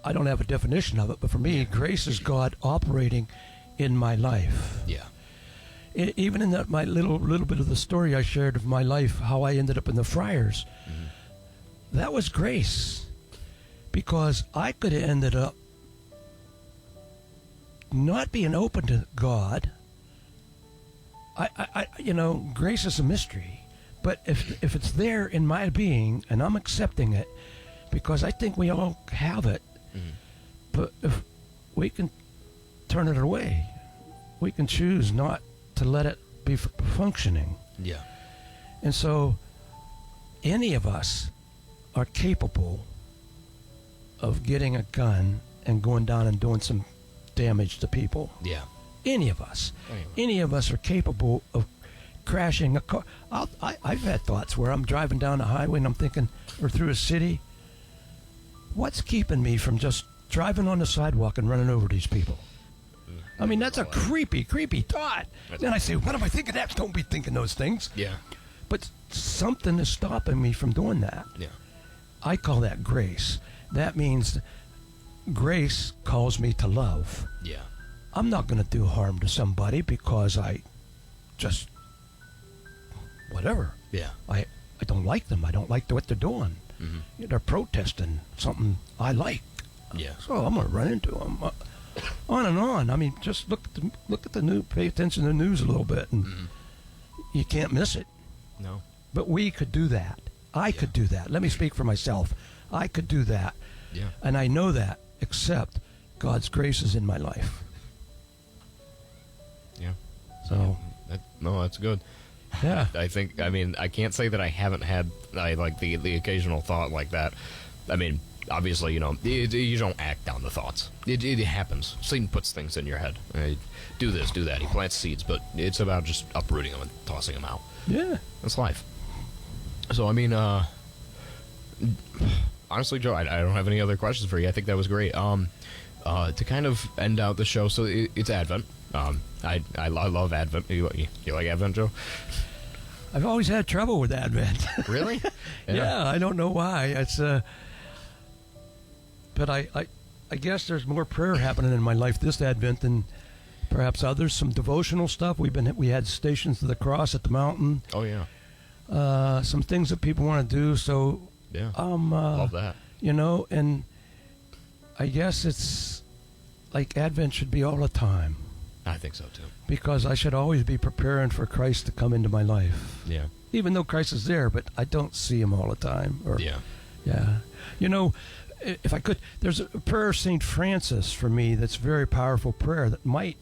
I don't have a definition of it, but for me, grace is God operating in my life. Yeah. Even in my little bit of the story I shared of my life, how I ended up in the Friars, that was grace, because I could have ended up not being open to God. Grace is a mystery, but if it's there in my being and I'm accepting it, because I think we all have it, but if we can turn it away, we can choose not to let it be functioning. Yeah. And so any of us are capable of getting a gun and going down and doing some damage to people. Yeah. Any of us. Any of us are capable of crashing a car. I've had thoughts where I'm driving down the highway and I'm thinking, or through a city, what's keeping me from just driving on the sidewalk and running over these people? I mean, that's a creepy thought. Then I say, what am I thinking? Don't be thinking those things. Yeah. But something is stopping me from doing that. Yeah. I call that grace. That means grace calls me to love. Yeah. I'm not going to do harm to somebody because I just, whatever. Yeah. I don't like them. I don't like what they're doing. They're protesting something I like. Yeah. So I'm going to run into them. On and on. I mean, just look at the news, pay attention to the news a little bit, and you can't miss it. No. But we could do that. I could do that. Let me speak for myself. I could do that. Yeah. And I know that, except God's grace is in my life. Yeah. So. That's good. Yeah. I think, I mean, I can't say that I haven't had the occasional thought like that. I mean, obviously, you don't act down the thoughts. It happens. Satan puts things in your head. Do this, do that. He plants seeds, but it's about just uprooting them and tossing them out. Yeah. That's life. So, I mean, honestly, Joe, I don't have any other questions for you. I think that was great. To kind of end out the show, so it's Advent. I love Advent. You like Advent, Joe? I've always had trouble with Advent. Really? Yeah, I don't know why. It's but I guess there's more prayer happening in my life this Advent than perhaps others. Some devotional stuff. We had Stations of the Cross at the mountain. Oh yeah. Some things that people want to do. So yeah, love that. And I guess it's like Advent should be all the time. I think so too. Because I should always be preparing for Christ to come into my life. Yeah. Even though Christ is there, but I don't see him all the time. Yeah. Yeah. If I could, there's a prayer of St. Francis for me that's a very powerful prayer that might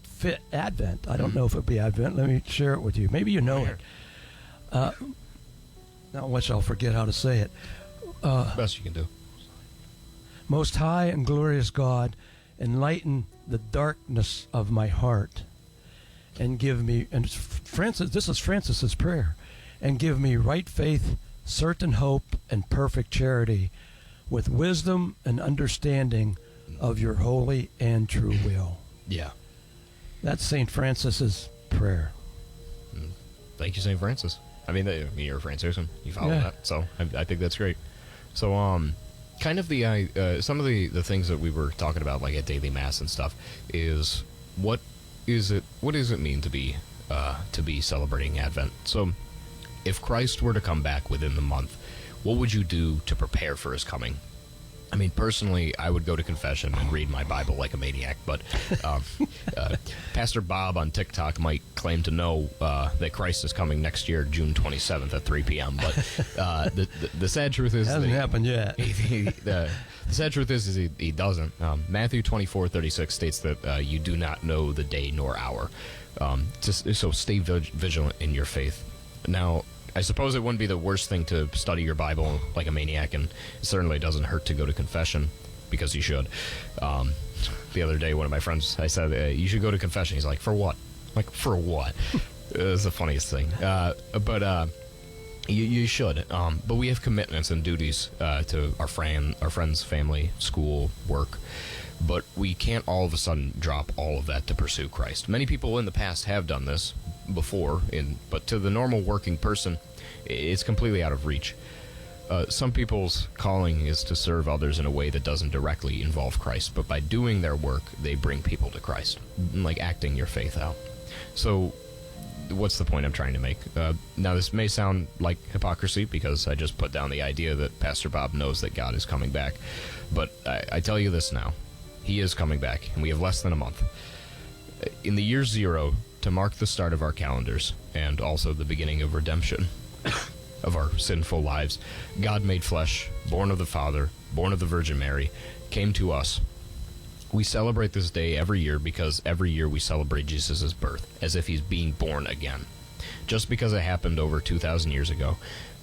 fit Advent. I don't know if it'll be Advent. Let me share it with you. Maybe you know it. Now, which I'll forget how to say it. Best you can do. Most high and glorious God, enlighten the darkness of my heart, and give me, and Francis, this is Francis's prayer, and give me right faith, certain hope, and perfect charity, with wisdom and understanding of your holy and true will. Yeah. That's St. Francis's prayer. Thank you, St. Francis. I mean, you're a Franciscan. You follow Yeah. that, so I think that's great. So, kind of some of the things that we were talking about, like at daily mass and stuff, is what does it mean to be celebrating Advent? So, if Christ were to come back within the month, what would you do to prepare for his coming? I mean, personally, I would go to confession and read my Bible like a maniac, but Pastor Bob on TikTok might claim to know that Christ is coming next year, June 27th at 3 p.m., but the sad truth is... It hasn't happened yet. The sad truth is he doesn't. Matthew 24:36 states that you do not know the day nor hour. So stay vigilant in your faith. Now, I suppose it wouldn't be the worst thing to study your Bible like a maniac, and it certainly doesn't hurt to go to confession, because you should. The other day, one of my friends, I said, you should go to confession. He's like, for what? I'm like, for what? It was the funniest thing. But you should. But we have commitments and duties to our friends, family, school, work. But we can't all of a sudden drop all of that to pursue Christ. Many people in the past have done this before, but to the normal working person, it's completely out of reach. Some people's calling is to serve others in a way that doesn't directly involve Christ, but by doing their work, they bring people to Christ, like acting your faith out. So, what's the point I'm trying to make? Now, this may sound like hypocrisy, because I just put down the idea that Pastor Bob knows that God is coming back, but I tell you this now. He is coming back, and we have less than a month. In the year 0, to mark the start of our calendars, and also the beginning of redemption of our sinful lives, God made flesh, born of the Father, born of the Virgin Mary, came to us. We celebrate this day every year because every year we celebrate Jesus' birth, as if he's being born again. Just because it happened over 2,000 years ago,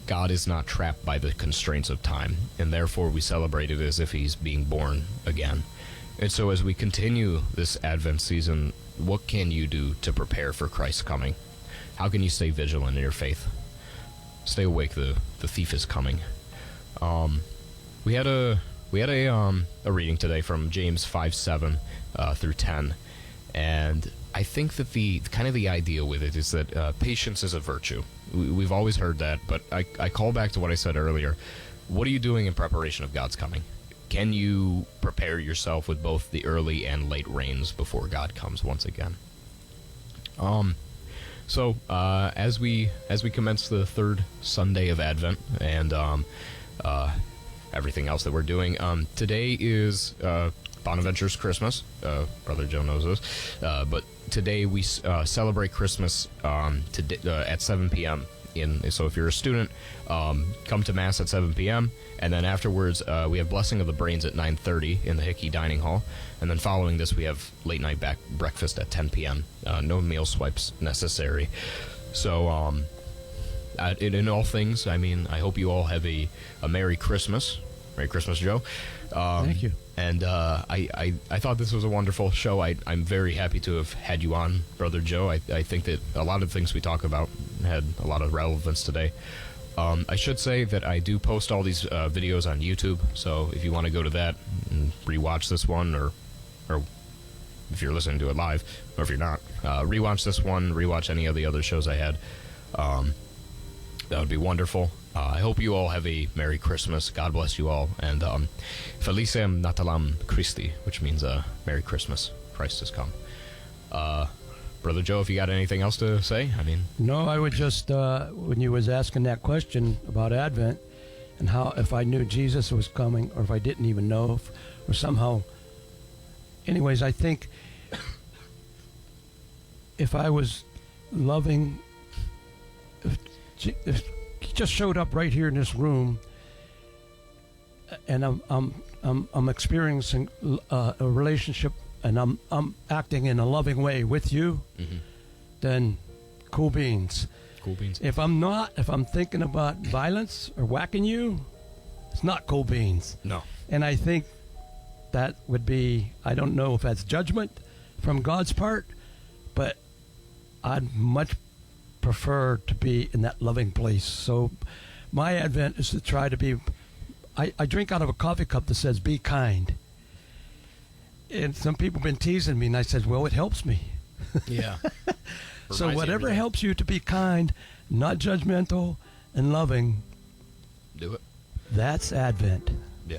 God is not trapped by the constraints of time, and therefore we celebrate it as if he's being born again. And so as we continue this Advent season, what can you do to prepare for Christ's coming? How can you stay vigilant in your faith? Stay awake, the thief is coming. We had a reading today from James 5:7 through 10, and I think that the idea with it is that patience is a virtue. We've always heard that, but I call back to what I said earlier. What are you doing in preparation of God's coming? Can you prepare yourself with both the early and late rains before God comes once again? So as we commence the third Sunday of Advent and everything else that we're doing, today is Bonaventure's Christmas. Brother Joe knows this, but today we celebrate Christmas today, at 7 p.m. So if you're a student, come to Mass at 7 p.m., and then afterwards we have Blessing of the Brains at 9:30 in the Hickey Dining Hall, and then following this we have late night breakfast at 10 p.m. No meal swipes necessary. So in all things, I mean, I hope you all have a Merry Christmas. Merry Christmas, Joe. Thank you. And I thought this was a wonderful show. I'm very happy to have had you on, Brother Joe. I think that a lot of things we talk about had a lot of relevance today. I should say that I do post all these videos on YouTube, so if you want to go to that and rewatch this one, or if you're listening to it live, or if you're not, rewatch this one, rewatch any of the other shows I had. That would be wonderful. I hope you all have a Merry Christmas. God bless you all. And Felicem Natalam Christi, which means Merry Christmas. Christ has come. Brother Joe, if you got anything else to say? I mean... No, I would just, when you was asking that question about Advent, and how if I knew Jesus was coming, or if I didn't even know, or somehow... Anyways, I think if I was loving... If he just showed up right here in this room, and I'm experiencing a relationship, and I'm acting in a loving way with you, then cool beans. Cool beans. If I'm not, if I'm thinking about violence or whacking you, It's not cold beans. No. And I think that would be, I don't know if that's judgment from God's part, but I'd much prefer to be in that loving place. So my Advent is to try to be, I drink out of a coffee cup that says, be kind. And some people have been teasing me, and I said, well, it helps me. Yeah. So Reminds you whatever every day. helps you to be kind, not judgmental, and loving, Do it. that's Advent. Yeah.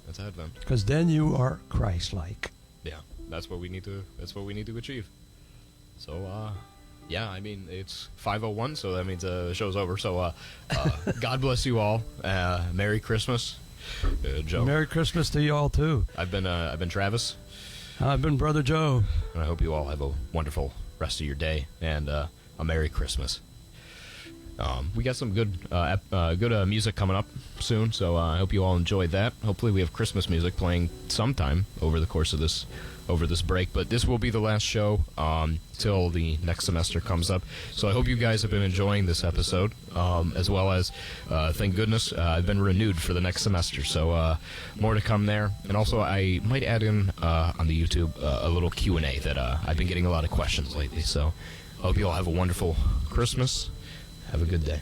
That's Advent. Because then you are Christ-like. Yeah. That's what we need to achieve. So, yeah, I mean, it's 5:01, so that means the show's over. So, God bless you all. Merry Christmas. Joe. Merry Christmas to you all, too. I've been Travis, I've been Brother Joe. and I hope you all have a wonderful rest of your day and a Merry Christmas. We got some good music coming up soon, so I hope you all enjoyed that. Hopefully, we have Christmas music playing sometime over the course of this break. But this will be the last show till the next semester comes up. So I hope you guys have been enjoying this episode, as well as thank goodness I've been renewed for the next semester. So more to come there, and also I might add in on the YouTube a little Q&A that I've been getting a lot of questions lately. So I hope you all have a wonderful Christmas. Have a good day.